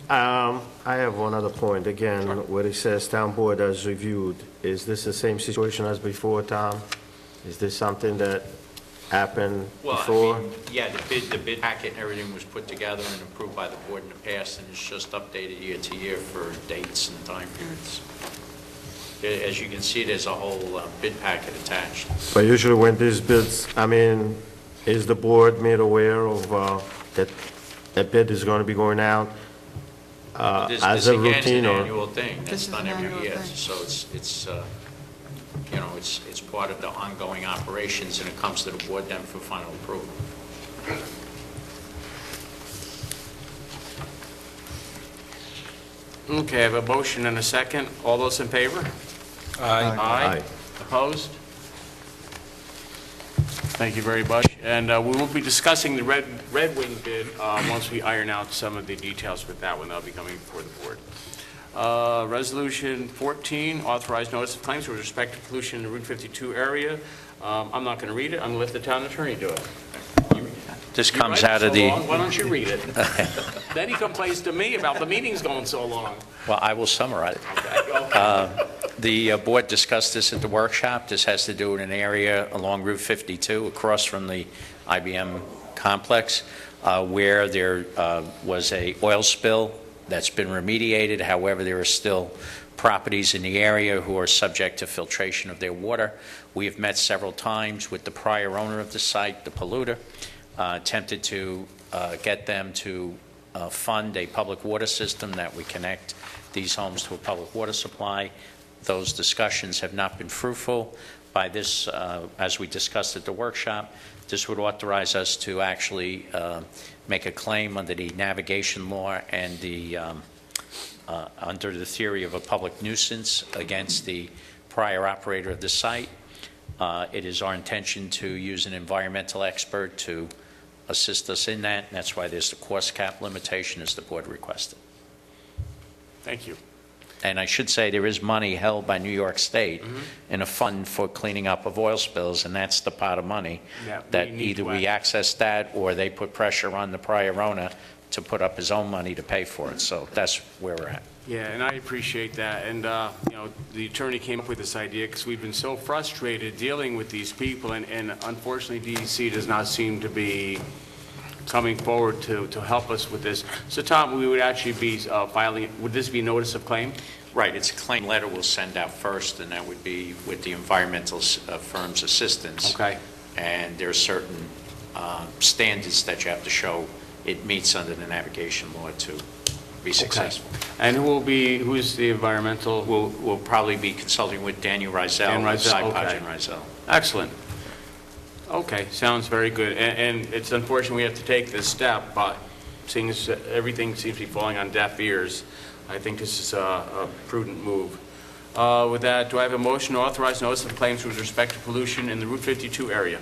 I have one other point, again, where it says town board has reviewed. Is this the same situation as before, Tom? Is this something that happened Well, before? I mean, yeah, the bid packet and everything was put together and approved by the board in the past, and it's just updated year to year for dates and time periods. As you can see, there's a whole bid packet attached. But usually when these bids, I mean, is the board made aware of that a bid is going to be going out as a This again is routine? an Or annual thing, This that's is done an every annual year. thing. So it's you know, it's part of the ongoing operations, and it comes to the board then for final approval. Okay, I have a motion and a second. All those in favor? Aye. Aye. Opposed? Thank you very much. And we will be discussing the Red Wing bid once we iron out some of the details with that one. That'll be coming before the board. Resolution 14, authorized notice of claims with respect to pollution in the Route 52 area. I'm not going to read it. I'm going to let the town attorney do it. This You comes read it out of so the, long, why don't you read it? Then he complains to me about the meetings going so long. well, I will summarize. Okay. The board discussed this at the workshop. This has to do with an area along Route 52 across from the IBM complex where there was a oil spill that's been remediated. However, there are still properties in the area who are subject to filtration of their water. We have met several times with the prior owner of the site, the polluter, attempted to get them to fund a public water system that would connect these homes to a public water supply. Those discussions have not been fruitful. By this, as we discussed at the workshop, this would authorize us to actually make a claim under the navigation law and the under the theory of a public nuisance against the prior operator of the site. It is our intention to use an environmental expert to assist us in that, and that's why there's the cost cap limitation as the board requested. Thank you. And I should say there is money held by New York State in a fund for cleaning up of oil spills, and that's the pot of money Yeah, that we need either to we access that or they put pressure on the prior owner to put up his own money to pay for it. So that's where we're at. Yeah, and I appreciate that. And, you know, the attorney came up with this idea because we've been so frustrated dealing with these people, and unfortunately, DEC does not seem to be coming forward to help us with this. So, Tom, we would actually be filing, would this be notice of claim? Right, it's a claim letter we'll send out first, and that would be with the environmental firm's assistance. Okay. And there are certain standards that you have to show it meets under the navigation law to be successful. And who's the environmental? We'll probably be consulting with Daniel Rizal. Dan Rizal, Sipodge okay. and Rizal. Excellent. Okay, sounds very good. And it's unfortunate we have to take this step, but seeing as everything seems to be falling on deaf ears, I think this is a prudent move. With that, do I have a motion to authorize notice of claims with respect to pollution in the Route 52 area?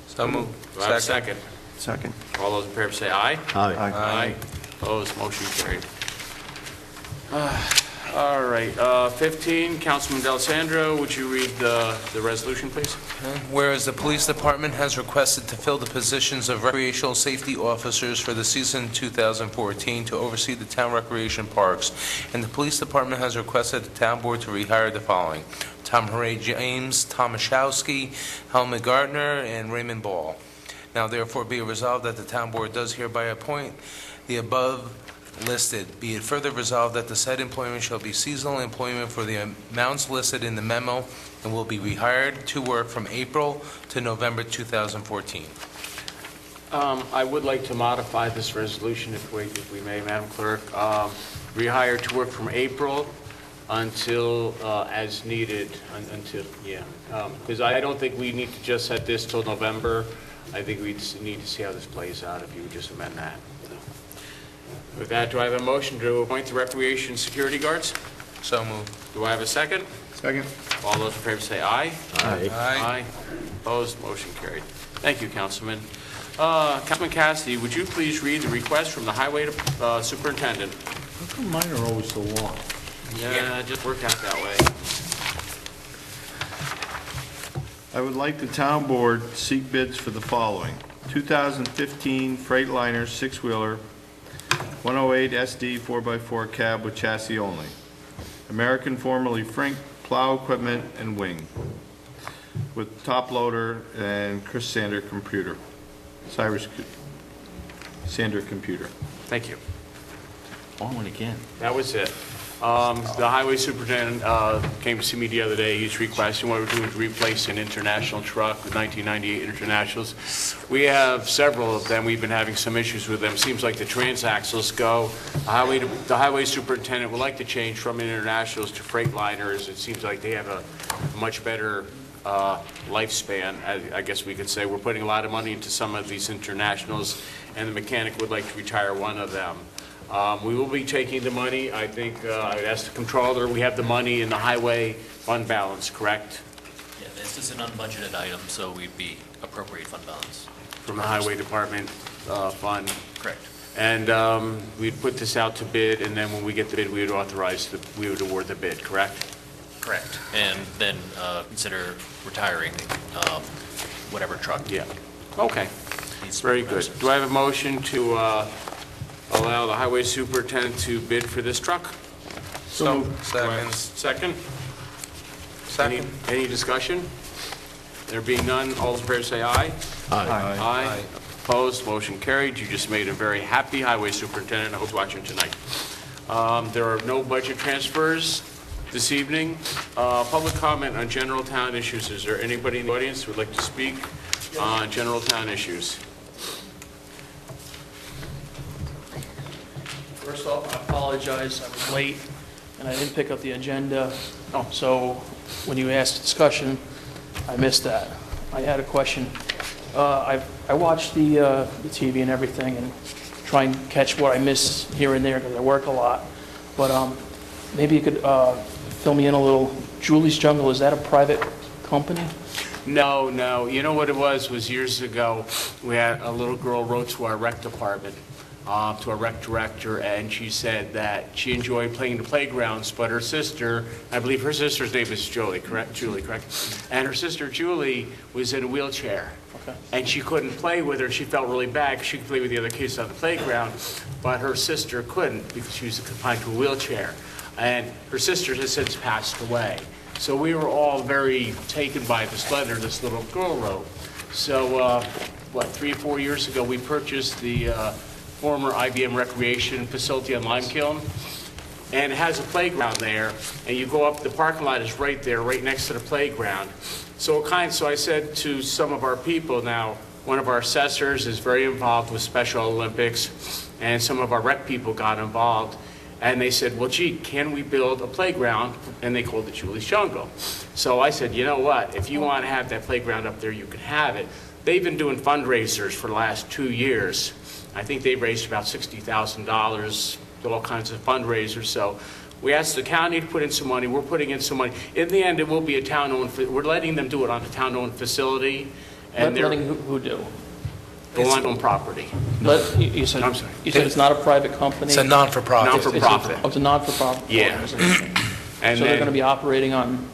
So moved. Do I have a second? Second. All those in favor say aye. Aye. Aye. Opposed, motion carried. All right, 15, Councilman D'Alessandro, would you read the resolution, please? Whereas the police department has requested to fill the positions of recreational safety officers for the season 2014 to oversee the town recreation parks, and the police department has requested the town board to rehire the following: Tom Hooray James, Tomaszowski, Helmut Gardner, and Raymond Ball. Now therefore be it resolved that the town board does hereby appoint the above listed. Be it further resolved that the said employment shall be seasonal employment for the amounts listed in the memo and will be rehired to work from April to November 2014. I would like to modify this resolution if we may, Madam Clerk. Rehire to work from April until, as needed, until, because I don't think we need to just set this till November. I think we just need to see how this plays out, if you would just amend that. With that, do I have a motion to appoint the recreation security guards? So moved. Do I have a second? Second. All those in favor say aye. Aye. Aye. Opposed, motion carried. Thank you, Councilman. Councilman Cassidy, would you please read the request from the Highway Superintendent? How come mine are always so long? Yeah, it just worked out that way. I would like the town board to seek bids for the following: 2015 Freightliner six-wheeler, 108 SD 4x4 cab with chassis only, American formerly Frink plow equipment and wing, with top loader and Chris Sander computer. Cyrus Sander computer. Thank you. On one again. That was it. The highway superintendent came to see me the other day. He's requesting what we're doing to replace an international truck with 1998 Internationals. We have several of them. We've been having some issues with them. Seems like the transaxles go. The highway superintendent would like to change from Internationals to Freightliners. It seems like they have a much better lifespan, I guess we could say. We're putting a lot of money into some of these Internationals, and the mechanic would like to retire one of them. We will be taking the money. I think I would ask the controller, we have the money in the highway fund balance, correct? Yeah, this is an unbudgeted item, so we'd be appropriate fund balance. From the highway department fund. Correct. And we'd put this out to bid, and then when we get the bid, we would we would award the bid, correct? Correct. And then consider retiring whatever truck. Yeah. Okay. needs Very good. repairs. Do I have a motion to allow the highway superintendent to bid for this truck? So, Do I have a second. Second? Any discussion? There being none, all those in favor say aye. Aye. Opposed, motion carried. You just made a very happy highway superintendent. I hope you're watching tonight. There are no budget transfers this evening. Public comment on general town issues. Is there anybody in the audience who would like to speak on general town issues? First off, I apologize, I was late, and I didn't pick up the agenda, so when you asked discussion, I missed that. I had a question. I watch the TV and everything, and try and catch what I miss here and there, because I work a lot, but maybe you could fill me in a little. Julie's Jungle, is that a private company? No, no. You know what it was years ago, we had a little girl wrote to our rec department, to our rec director, and she said that she enjoyed playing the playgrounds, but her sister, I believe her sister's name is Julie, correct? And her sister Julie was in a wheelchair. Okay. And she couldn't play with her. She felt really bad 'cause she could play with the other kids on the playground, but her sister couldn't because she was confined to a wheelchair. And her sister has since passed away. So we were all very taken by this letter this little girl wrote. So, 3 or 4 years ago, we purchased the former IBM Recreation Facility on Limekiln, and it has a playground there, and you go up, the parking lot is right there, right next to the playground. So I said to some of our people now, one of our assessors is very involved with Special Olympics, and some of our rec people got involved, and they said, well, gee, can we build a playground? And they called it Julie's Jungle. So I said, you know what, if you want to have that playground up there, you can have it. They've been doing fundraisers for the last 2 years. I think they've raised about $60,000, all kinds of fundraisers. So we asked the county to put in some money. We're putting in some money. In the end, it will be a town-owned, we're letting them do it on a town-owned facility. And they're Letting who do? on property. You said, I'm sorry. You said it's not a private company? It's a non-for-profit. Non-for-profit. Oh, it's a non-for-profit Yeah. organization. And So they're then- going to be operating on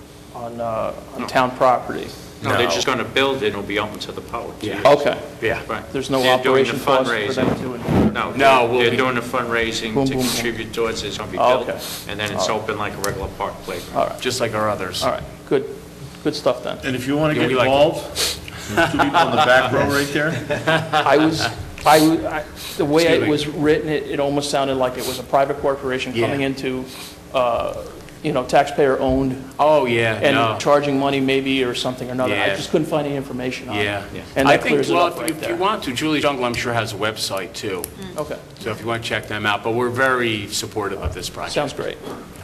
town property? No, they're just going to build it, and it'll be open to the public. Yeah. Okay. Yeah. Right. There's no They're doing the operation cost for them fundraising. to... No, we'll they're be- doing the fundraising Boom, to boom, boom. contribute towards it. It's going to be Oh, built, okay. and then it's open like a regular park playground. All right, Just like our others. all right, good stuff then. And if you want to Yeah, get we like it. involved, There's two people in the back row right there. The way Excuse it me. was written, it almost sounded like it was a private corporation coming Yeah. into, taxpayer-owned Oh, yeah, and no. charging money maybe or something or another. I Yeah. just couldn't find any information on it. Yeah. And I that think, clears it well, up right if you there. want to, Julie's Jungle, I'm sure, has a website, too. Okay, So if you want to check them out, but we're very supportive of this project. sounds great.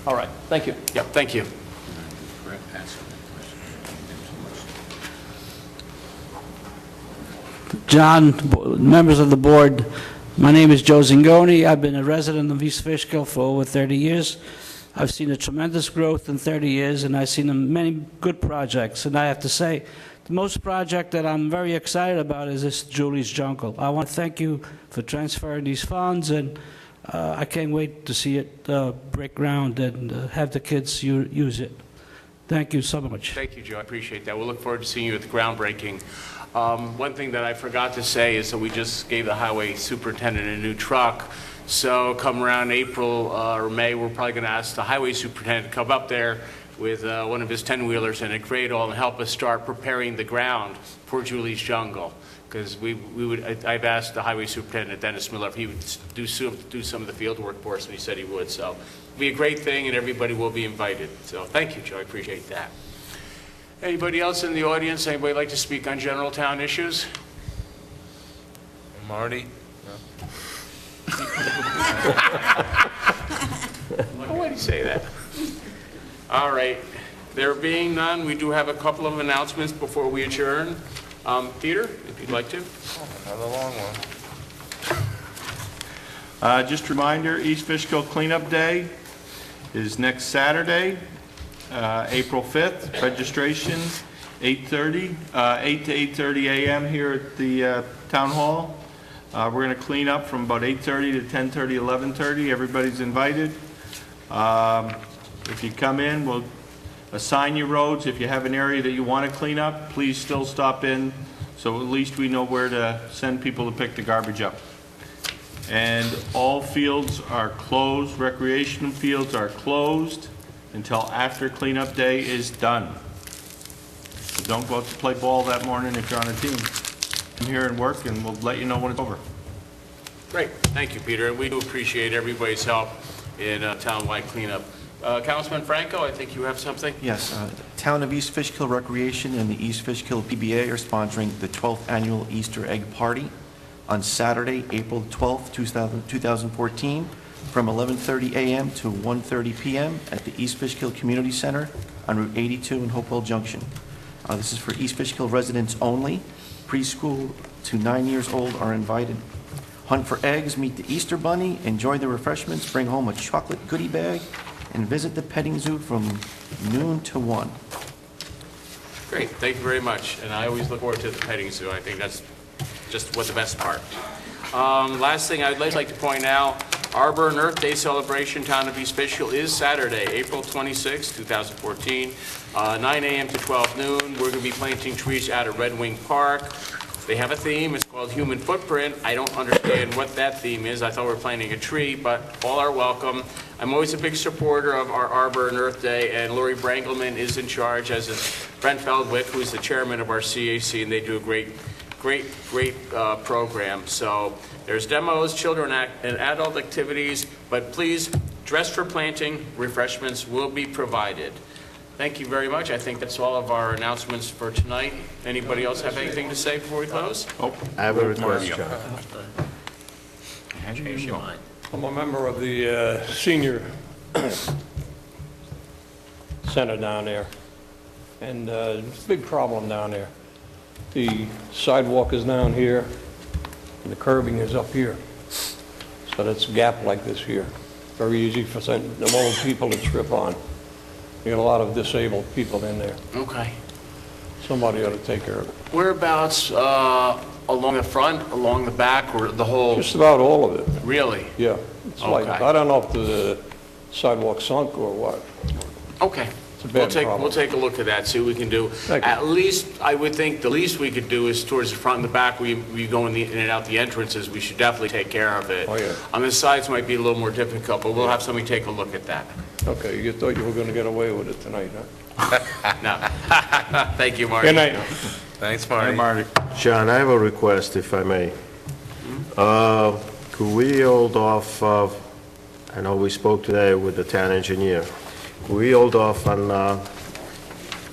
All right, thank you. Yeah, thank you. John, members of the board, my name is Joe Zingoni. I've been a resident of East Fishkill for over 30 years. I've seen a tremendous growth in 30 years, and I've seen many good projects. And I have to say, the most project that I'm very excited about is this Julie's Jungle. I want to thank you for transferring these funds, and I can't wait to see it break ground and have the kids use it. Thank you so much. Thank you, Joe. I appreciate that. We'll look forward to seeing you at the groundbreaking. One thing that I forgot to say is that we just gave the highway superintendent a new truck. So come around April or May, we're probably going to ask the highway superintendent to come up there with one of his 10-wheelers and a cradle and help us start preparing the ground for Julie's Jungle. Because I've asked the highway superintendent, Dennis Miller, if he would do some of the field work for us, and he said he would. So it'll be a great thing, and everybody will be invited. So thank you, Joe. I appreciate that. Anybody else in the audience? Anybody like to speak on general town issues? Marty? Why do you say that? All right. There being none, we do have a couple of announcements before we adjourn. Peter, if you'd like to. Another long one. Just a reminder, East Fishkill Cleanup Day is next Saturday, April 5th. Registration, 8 to 8:30 a.m. here at the Town Hall. We're going to clean up from about 8:30 to 10:30, 11:30. Everybody's invited. If you come in, we'll assign you roads. If you have an area that you want to clean up, please still stop in, so at least we know where to send people to pick the garbage up. And all fields are closed, recreation fields are closed until after cleanup day is done. So don't go out to play ball that morning if you're on a team. Come here and work, and we'll let you know when it's over. Great. Thank you, Peter. And we do appreciate everybody's help in town-wide cleanup. Councilman Franco, I think you have something? Yes, Town of East Fishkill Recreation and the East Fishkill PBA are sponsoring the 12th Annual Easter Egg Party on Saturday, April 12th, 2014, from 11:30 a.m. to 1:30 p.m. at the East Fishkill Community Center on Route 82 in Hopewell Junction. This is for East Fishkill residents only. Preschool to 9 years old are invited. Hunt for eggs, meet the Easter Bunny, enjoy the refreshments, bring home a chocolate goodie bag, and visit the petting zoo from noon to 1. Great. Thank you very much. And I always look forward to the petting zoo. I think that's just what the best part. Last thing I'd like to point out, Arbor and Earth Day celebration, Town of East Fishkill, is Saturday, April 26, 2014, 9 a.m. to 12 noon. We're going to be planting trees out at Red Wing Park. They have a theme. It's called Human Footprint. I don't understand what that theme is. I thought we were planting a tree, but all are welcome. I'm always a big supporter of our Arbor and Earth Day, and Lori Brangelman is in charge, as is Brent Feldwick, who's the chairman of our CAC, and they do a great program. So there's demos, children and adult activities, but please dress for planting. Refreshments will be provided. Thank you very much. I think that's all of our announcements for tonight. Anybody else have anything to say before we close? I have a request, John. Change your mind. I'm a member of the senior center down there, and it's a big problem down there. The sidewalk is down here, and the curbing is up here. So that's a gap like this here. Very easy for the old people to trip on. You got a lot of disabled people in there. Okay. Somebody ought to take care of it. Whereabouts, along the front, along the back, or the whole? Just about all of it. Really? Yeah. It's like, Okay. I don't know if the sidewalk sunk or what. Okay. It's a bad problem. We'll take a look at that, see what we can do. Thank you. At least, I would think the least we could do is towards the front and the back, where you go in and out the entrances, we should definitely take care of it. Oh, yeah. On the sides might be a little more difficult, but we'll have somebody take a look at that. Okay, you thought you were going to get away with it tonight, huh? No. Thank you, Marty. Good night. Thanks, Marty. John, I have a request, if I may. Could we hold off, I know we spoke today with the town engineer, could we hold off on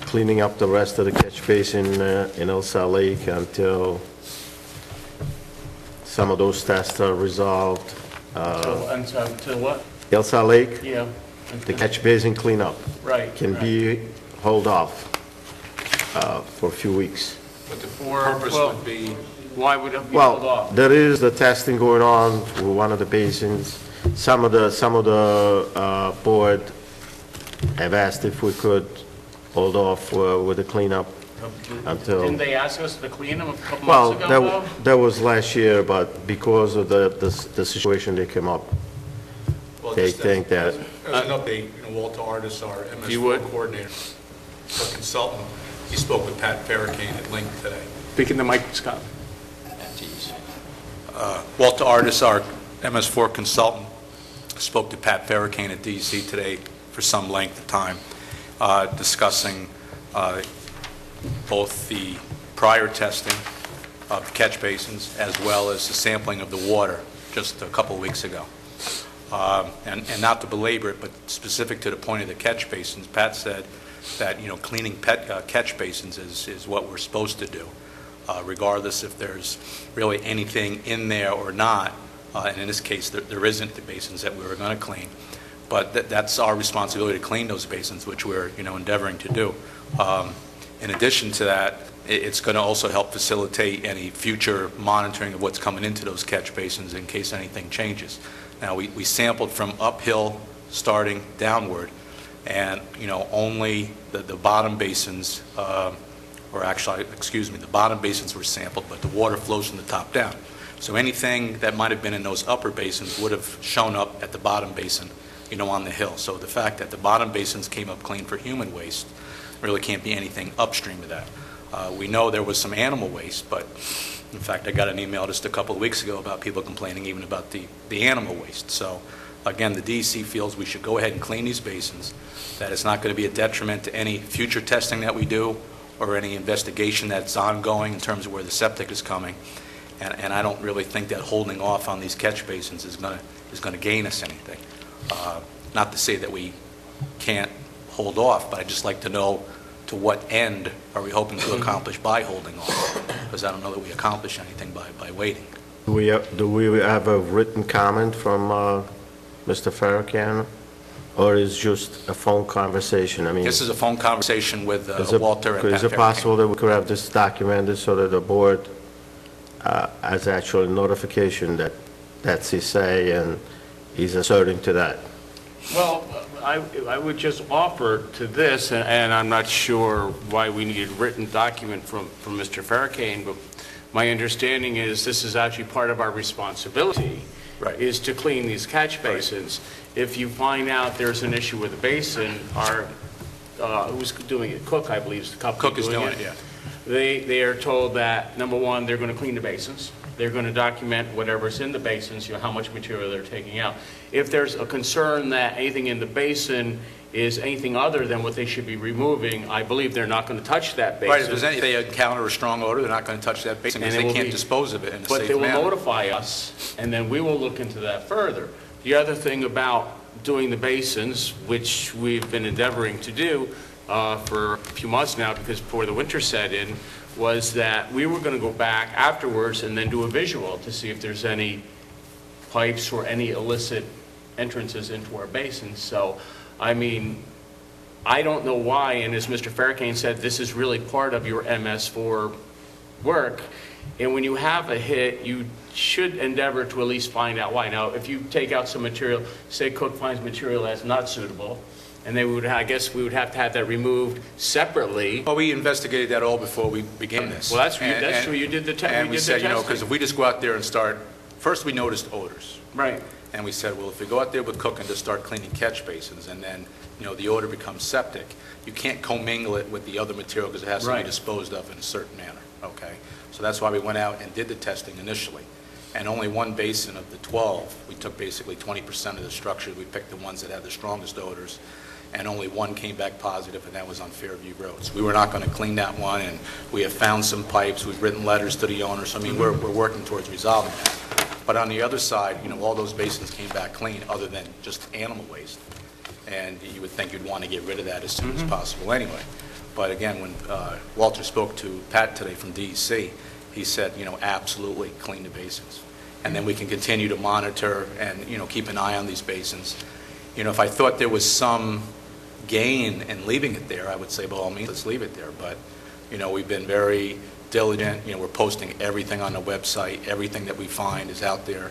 cleaning up the rest of the catch basin in Elsa Lake until some of those tests are resolved? Until what? Elsa Lake, Yeah. the catch basin cleanup Right. can be held off for a few weeks. But the Or, purpose well, would be, Why would it be held Well, off? there is the testing going on with one of the basins. Some of the board have asked if we could hold off with the cleanup until... Didn't they ask us to clean them a couple Well, months ago, though? that was last year, but because of the situation that came up, well, they just think that... as an update, Walter Artis, our You MS4 would? coordinator, our consultant, he spoke with Pat Farrakhan at Link today. Speaking to Mike Scott. Walter Artis, our MS4 consultant, spoke to Pat Farrakhan at DEC today for some length of time, discussing both the prior testing of catch basins as well as the sampling of the water just a couple of weeks ago. And not to belabor it, but specific to the point of the catch basins, Pat said that, cleaning catch basins is what we're supposed to do, regardless if there's really anything in there or not. And in this case, there isn't the basins that we were going to clean. But that's our responsibility to clean those basins, which we're, endeavoring to do. In addition to that, it's going to also help facilitate any future monitoring of what's coming into those catch basins in case anything changes. Now, we sampled from uphill starting downward, and, only the bottom basins, the bottom basins were sampled, but the water flows from the top down. So anything that might have been in those upper basins would have shown up at the bottom basin, on the hill. So the fact that the bottom basins came up clean for human waste really can't be anything upstream of that. We know there was some animal waste, but in fact, I got an email just a couple of weeks ago about people complaining even about the animal waste. So again, the DEC feels we should go ahead and clean these basins, that it's not going to be a detriment to any future testing that we do or any investigation that's ongoing in terms of where the septic is coming. And I don't really think that holding off on these catch basins is going to gain us anything. Not to say that we can't hold off, but I'd just like to know to what end are we hoping to accomplish by holding off, because I don't know that we accomplish anything by waiting. Do we have a written comment from Mr. Farrakhan, or is just a phone conversation? I mean, This is a phone conversation with Walter and Pat Is it Farrakhan. possible that we could have this documented so that the board has actual notification that that's his say and he's asserting to that? Well, I would just offer to this, and I'm not sure why we need a written document from Mr. Farrakhan, but my understanding is this is actually part of our responsibility, Right. is to clean these catch basins. If you find out there's an issue with the basin, who's doing it? Cook, I believe, is the company Cook is doing it, yeah. They are told that, number one, they're going to clean the basins. They're going to document whatever's in the basins, how much material they're taking out. If there's a concern that anything in the basin is anything other than what they should be removing, I believe they're not going to touch that basin. Right, if they encounter a strong odor, they're not going to touch that basin because And it they will can't be- dispose of it in a safe But they will manner. notify us, and then we will look into that further. The other thing about doing the basins, which we've been endeavoring to do for a few months now, because before the winter set in, was that we were going to go back afterwards and then do a visual to see if there's any pipes or any illicit entrances into our basins. So, I mean, I don't know why, and as Mr. Farrakhan said, this is really part of your MS4 work. And when you have a hit, you should endeavor to at least find out why. Now, if you take out some material, say Cook finds material that's not suitable, and then I guess we would have to have that removed separately. Well, we investigated that all before we began this. Well, that's true. You did the testing. And we said, because if we just go out there and start, first we noticed odors. Right. And we said, well, if we go out there with Cook and just start cleaning catch basins, and then, the odor becomes septic, you can't commingle it with the other material because it has to be Right. disposed of in a certain manner, okay? So that's why we went out and did the testing initially. And only one basin of the 12, we took basically 20% of the structure. We picked the ones that had the strongest odors. and only one came back positive, and that was on Fairview Road. So we were not going to clean that one, and we have found some pipes, we've written letters to the owners, I mean, we're working towards resolving that. But on the other side, all those basins came back clean, other than just animal waste. And you would think you'd want to get rid of that as soon as possible anyway. But again, when Walter spoke to Pat today from DEC, he said, absolutely clean the basins. And then we can continue to monitor and, keep an eye on these basins. If I thought there was some gain in leaving it there, I would say, by all means, let's leave it there. But, we've been very diligent. We're posting everything on the website. Everything that we find is out there.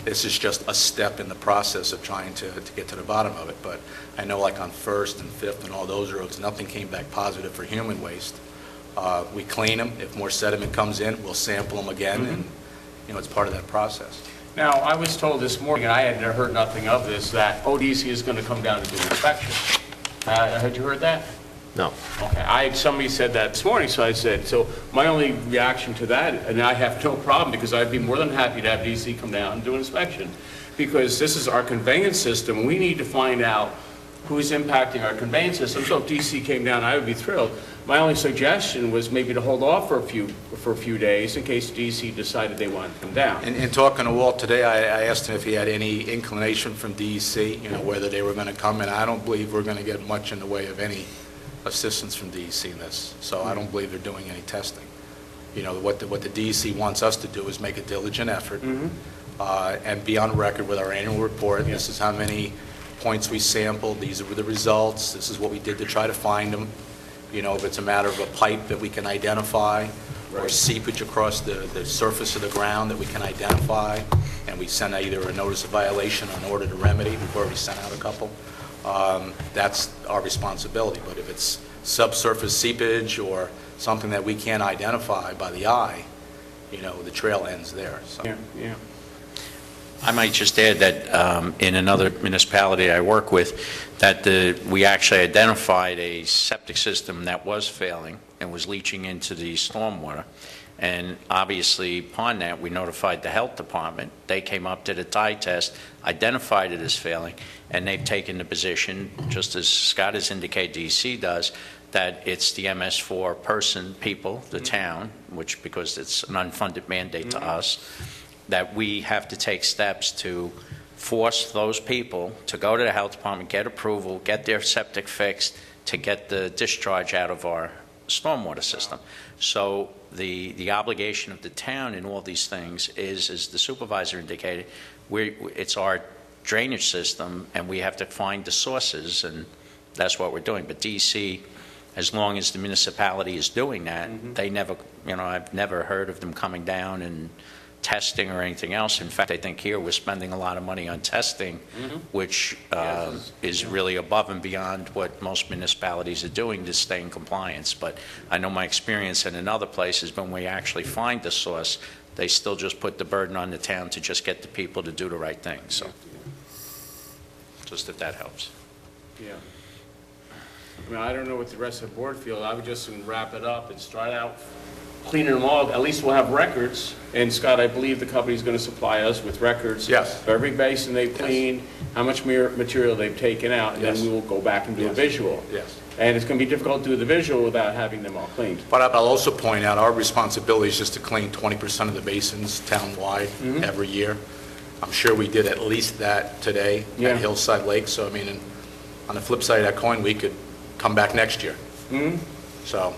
This is just a step in the process of trying to get to the bottom of it. But I know like on 1st and 5th and all those roads, nothing came back positive for human waste. We clean them. If more sediment comes in, we'll sample them again, and, it's part of that process. Now, I was told this morning, and I had heard nothing of this, that ODC is going to come down and do an inspection. Had you heard that? No. Okay, somebody said that this morning, so I said, so my only reaction to that, and I have no problem, because I'd be more than happy to have DC come down and do an inspection, because this is our conveyance system. We need to find out who's impacting our conveyance system. So if DC came down, I would be thrilled. My only suggestion was maybe to hold off for a few days in case DC decided they wanted to come down. In talking to Walt today, I asked him if he had any inclination from DEC, whether they were going to come, and I don't believe we're going to get much in the way of any assistance from DEC in this. So I don't believe they're doing any testing. What the DEC wants us to do is make a diligent effort and be on record with our annual report. Yeah. This is how many points we sampled. These were the results. This is what we did to try to find them. If it's a matter of a pipe that we can identify, or seepage across the surface of the ground that we can identify, and we send either a notice of violation or an order to remedy. We've already sent out a couple. That's our responsibility. But if it's subsurface seepage or something that we can't identify by the eye, the trail ends there. So. Yeah. I might just add that in another municipality I work with, that we actually identified a septic system that was failing and was leaching into the stormwater. And obviously, upon that, we notified the health department. They came up to the tie test, identified it as failing, and they've taken the position, just as Scott has indicated DEC does, that it's the MS4 people, the town, which because it's an unfunded mandate to us, that we have to take steps to force those people to go to the health department, get approval, get their septic fixed, to get the discharge out of our stormwater system. So the obligation of the town in all these things is, as the supervisor indicated, it's our drainage system, and we have to find the sources, and that's what we're doing. But DC, as long as the municipality is doing that, they never, I've never heard of them coming down and testing or anything else. In fact, I think here we're spending a lot of money on testing, which is really above and beyond what most municipalities are doing to stay in compliance. But I know my experience in another place has been when we actually find the source, they still just put the burden on the town to just get the people to do the right thing. So, just if that helps. Yeah. I don't know what the rest of the board feels. I would just wrap it up and start out cleaning them all. At least we'll have records. And Scott, I believe the company's going to supply us with records. Yes. For every basin they've cleaned, how much material they've taken out, and then we will go back and do a visual. Yes. And it's going to be difficult to do the visual without having them all cleaned. But I'll also point out our responsibility is just to clean 20% of the basins town-wide every year. I'm sure we did at least that today at Hillside Lake. So, on the flip side of that coin, we could come back next year. So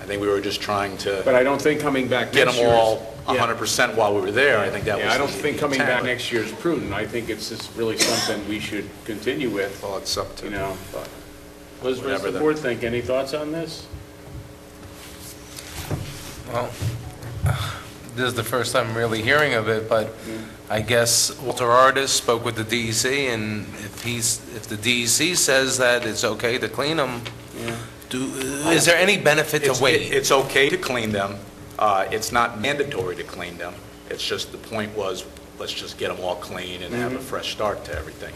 I think we were just trying to But I don't think coming back get next them year all 100% while we were there. I think that was I don't think coming intent. back next year is prudent. I think it's just really something we should continue with. Well, it's up to But what does the rest of the board think? Any thoughts on this? Well, this is the first time I'm really hearing of it, but I guess Walter Ardis spoke with the DEC, and if the DEC says that it's okay to clean them, is there any benefit to wait? It's okay to clean them. It's not mandatory to clean them. It's just the point was, let's just get them all clean and have a fresh start to everything.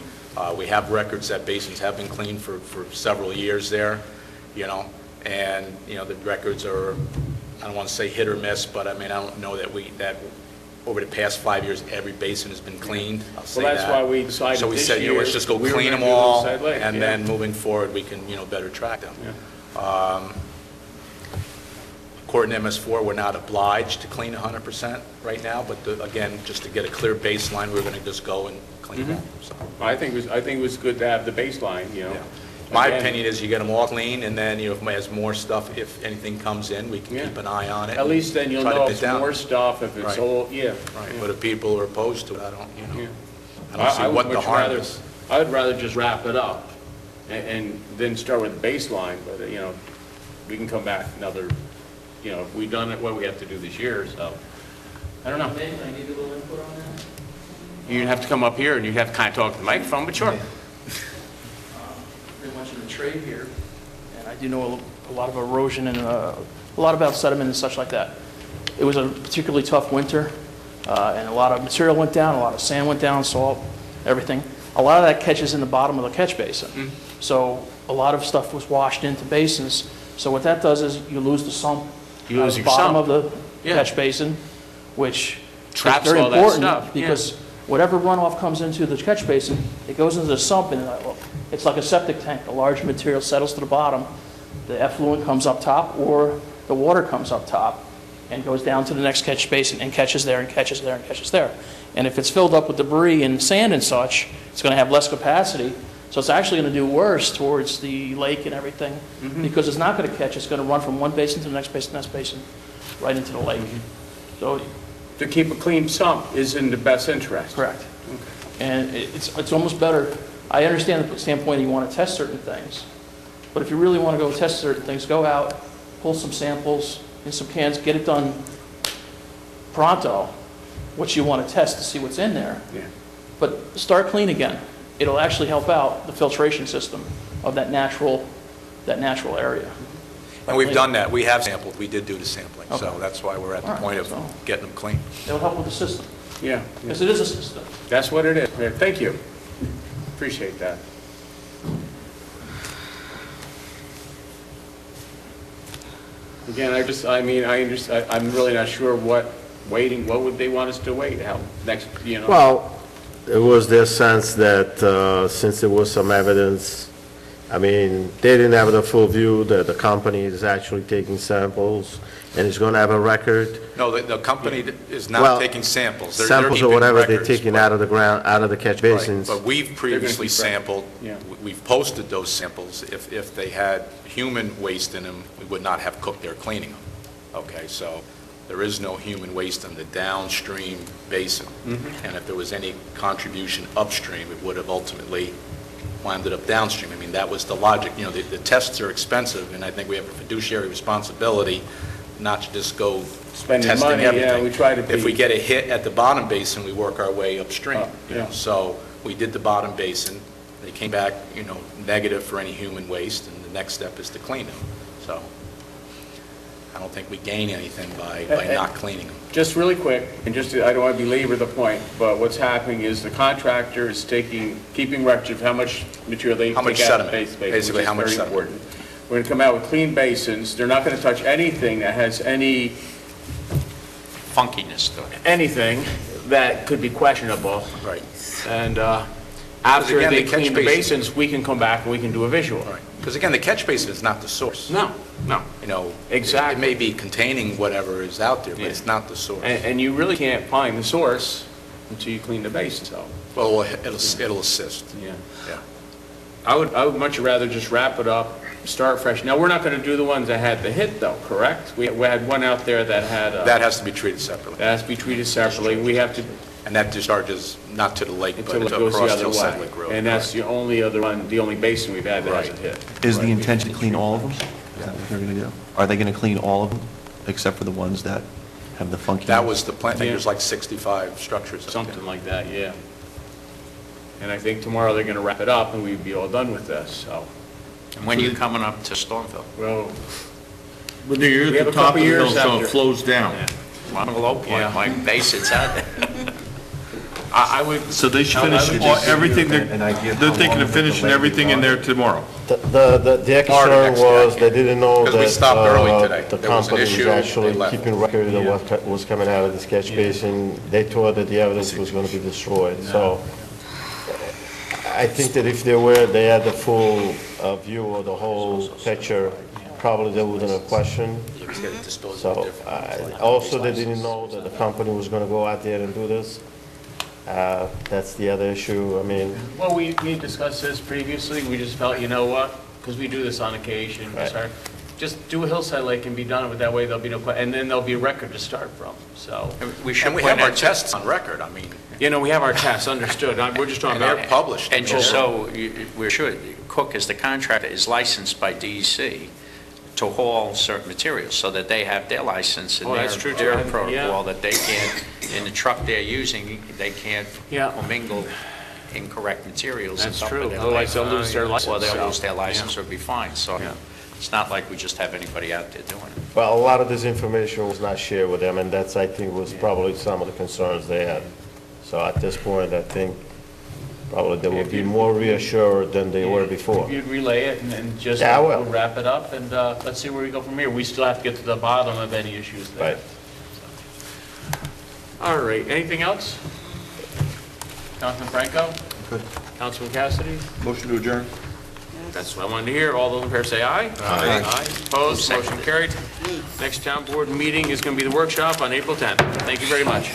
We have records that basins have been cleaned for several years there, and the records are, I don't want to say hit or miss, but I don't know that over the past 5 years, every basin has been cleaned. I'll say Well, that's that. why we decided So we this said, year let's just go we were clean gonna them do all, Hillside Lake, and yeah. then moving forward, we can, better track them. According to MS4, we're not obliged to clean 100% right now, but again, just to get a clear baseline, we're going to just go and clean them. So, I think it was good to have the baseline, you know. yeah. My Again, opinion is you get them all clean, and then, if there's more stuff, if anything comes in, we can Yeah. keep an eye on it. At least then you'll try to know bid if it's down. more stuff, if it's Right. old, yeah. Right, but if people are opposed to it, I don't, Yeah. I don't see would what the much harm rather- is. I would rather just wrap it up and then start with the baseline, but, we can come back another, if we've done it, what we have to do this year, so. I don't know. Can I give you a little input on that? You'd have to come up here and you'd have to kind of talk to the microphone, but sure. Pretty much in the trade here, and I do know a lot of erosion and a lot about sediment and such like that. It was a particularly tough winter, and a lot of material went down, a lot of sand went down, salt, everything. A lot of that catches in the bottom of the catch basin. So a lot of stuff was washed into basins. So what that does is you lose the sump. You lose at the your bottom sump. of the Yeah. catch basin, which Traps is very all that important stuff, yeah. because whatever runoff comes into the catch basin, it goes into the sump, and it's like a septic tank. The large material settles to the bottom, the effluent comes up top, or the water comes up top and goes down to the next catch basin and catches there and catches there and catches there. And if it's filled up with debris and sand and such, it's going to have less capacity. So it's actually going to do worse towards the lake and everything, because it's not going to catch. It's going to run from one basin to the next basin, right into the lake. So To keep a clean sump is in the best interest. correct. And it's almost better. I understand the standpoint you want to test certain things, but if you really want to go test certain things, go out, pull some samples in some cans, get it done pronto, what you want to test to see what's in there. Yeah. But start clean again. It'll actually help out the filtration system of that natural area. And we've done that. We have sampled. We did do the sampling. So Okay. that's why we're at the All right, point of so- getting them clean. It'll help with the system, Yeah, because it is a system. that's what it is. Yeah, thank you. Appreciate that. Again, I'm really not sure what would they want us to wait, how, next, Well, it was their sense that since there was some evidence, they didn't have the full view that the company is actually taking samples and is going to have a record. No, the company is Well, not taking samples. They're Samples or keeping whatever they're records, taking but- out of the ground, out of the catch Right, basins. but we've previously keep record. sampled, Yeah. we've posted those samples. If they had human waste in them, we would not have cooked their cleaning them. Okay, so there is no human waste in the downstream basin. And if there was any contribution upstream, it would have ultimately wound up downstream. That was the logic. The tests are expensive, and I think we have a fiduciary responsibility not to just go Spending testing money, everything. yeah, we try to If be- we get a hit at the bottom basin, we work our way upstream. Yeah. So we did the bottom basin. They came back, negative for any human waste, and the next step is to clean them. So I don't think we gain anything by not cleaning them. Just really quick, and I don't want to belabor the point, but what's happening is the contractor is keeping records of how much material they How much take out of the sediment, base, basically, how much which is very sediment. important. We're going to come out with clean basins. They're not going to touch anything that has Funkiness to it. anything that could be questionable. Right. And after again, they the catch clean the basin- basins, we can come back and we can do a visual. Right. Because again, the catch basin is not the source. No. Exactly. It may be containing whatever is out there, but it's not the source. And you really can't find the source until you clean the basin, so. Well, it'll assist. Yeah. Yeah. I would much rather just wrap it up, start fresh. Now, we're not going to do the ones that had the hit, though, correct? We had one out there that had... That has to be treated separately. That has to be treated separately. We have to... And that discharges not to the lake, but Until it goes the across other Hillside way. Lake Road. And that's the only other one, the only basin we've had that hasn't hit. Is the intention to clean all of them? Is that what they're going to do? Are they going to clean all of them, except for the ones that have the funky? That was the plan. I think Yeah. there's like 65 structures. up there. Something like that, yeah. And I think tomorrow they're going to wrap it up and we'd be all done with this, so. And when are you coming up to Stormville? Well, But you're We have at a the top couple of the hill, years so after. it flows down. I'm a low point, Yeah. my base, it's out there. I would... So they should finish everything, they're thinking of finishing everything in there tomorrow. The concern was they didn't know that Because we stopped early today. the There was an company was issue, they actually left. keeping record of what was coming out of the catch basin. They thought that the evidence was going to be destroyed. So I think that if they had the full view of the whole picture, probably they wouldn't have questioned. So also they didn't know that the company was going to go out there and do this. That's the other issue. I mean, Well, we discussed this previously, we just felt, you know what, because we do this on occasion, Right. just do a hillside lake and be done with, that way there'll be no, and then there'll be a record to start from, so. We should And we point have our out, tests on record, I mean, You know, we have our tests, understood, we're just talking and about... they're published. and just so we should, Cook as the contractor is licensed by DEC to haul certain materials, so that they have their license and Oh, that's true, too. their Yeah. protocol, that they can't, in the truck they're using, they can't Yeah. commingle incorrect materials and That's stuff. true. with their Otherwise they'll license. lose their license, Or they'll so, lose their license yeah. or be fined, so Yeah. it's not like we just have anybody out there doing it. well, a lot of this information was not shared with them, and that's, I think, was probably some of the concerns they had. So at this point, I think probably they will be more reassured than they were before. If you'd relay it and just Yeah, I will. we'll wrap it up, and let's see where we go from here. We still have to get to the bottom of any issues there. Right. All right, anything else? Councilman Franco? Good. Councilman Cassidy? Motion to adjourn? That's what I wanted to hear. All those in favor say aye. Aye. Opposed, motion carried. Next town board meeting is going to be the workshop on April 10th. Thank you very much.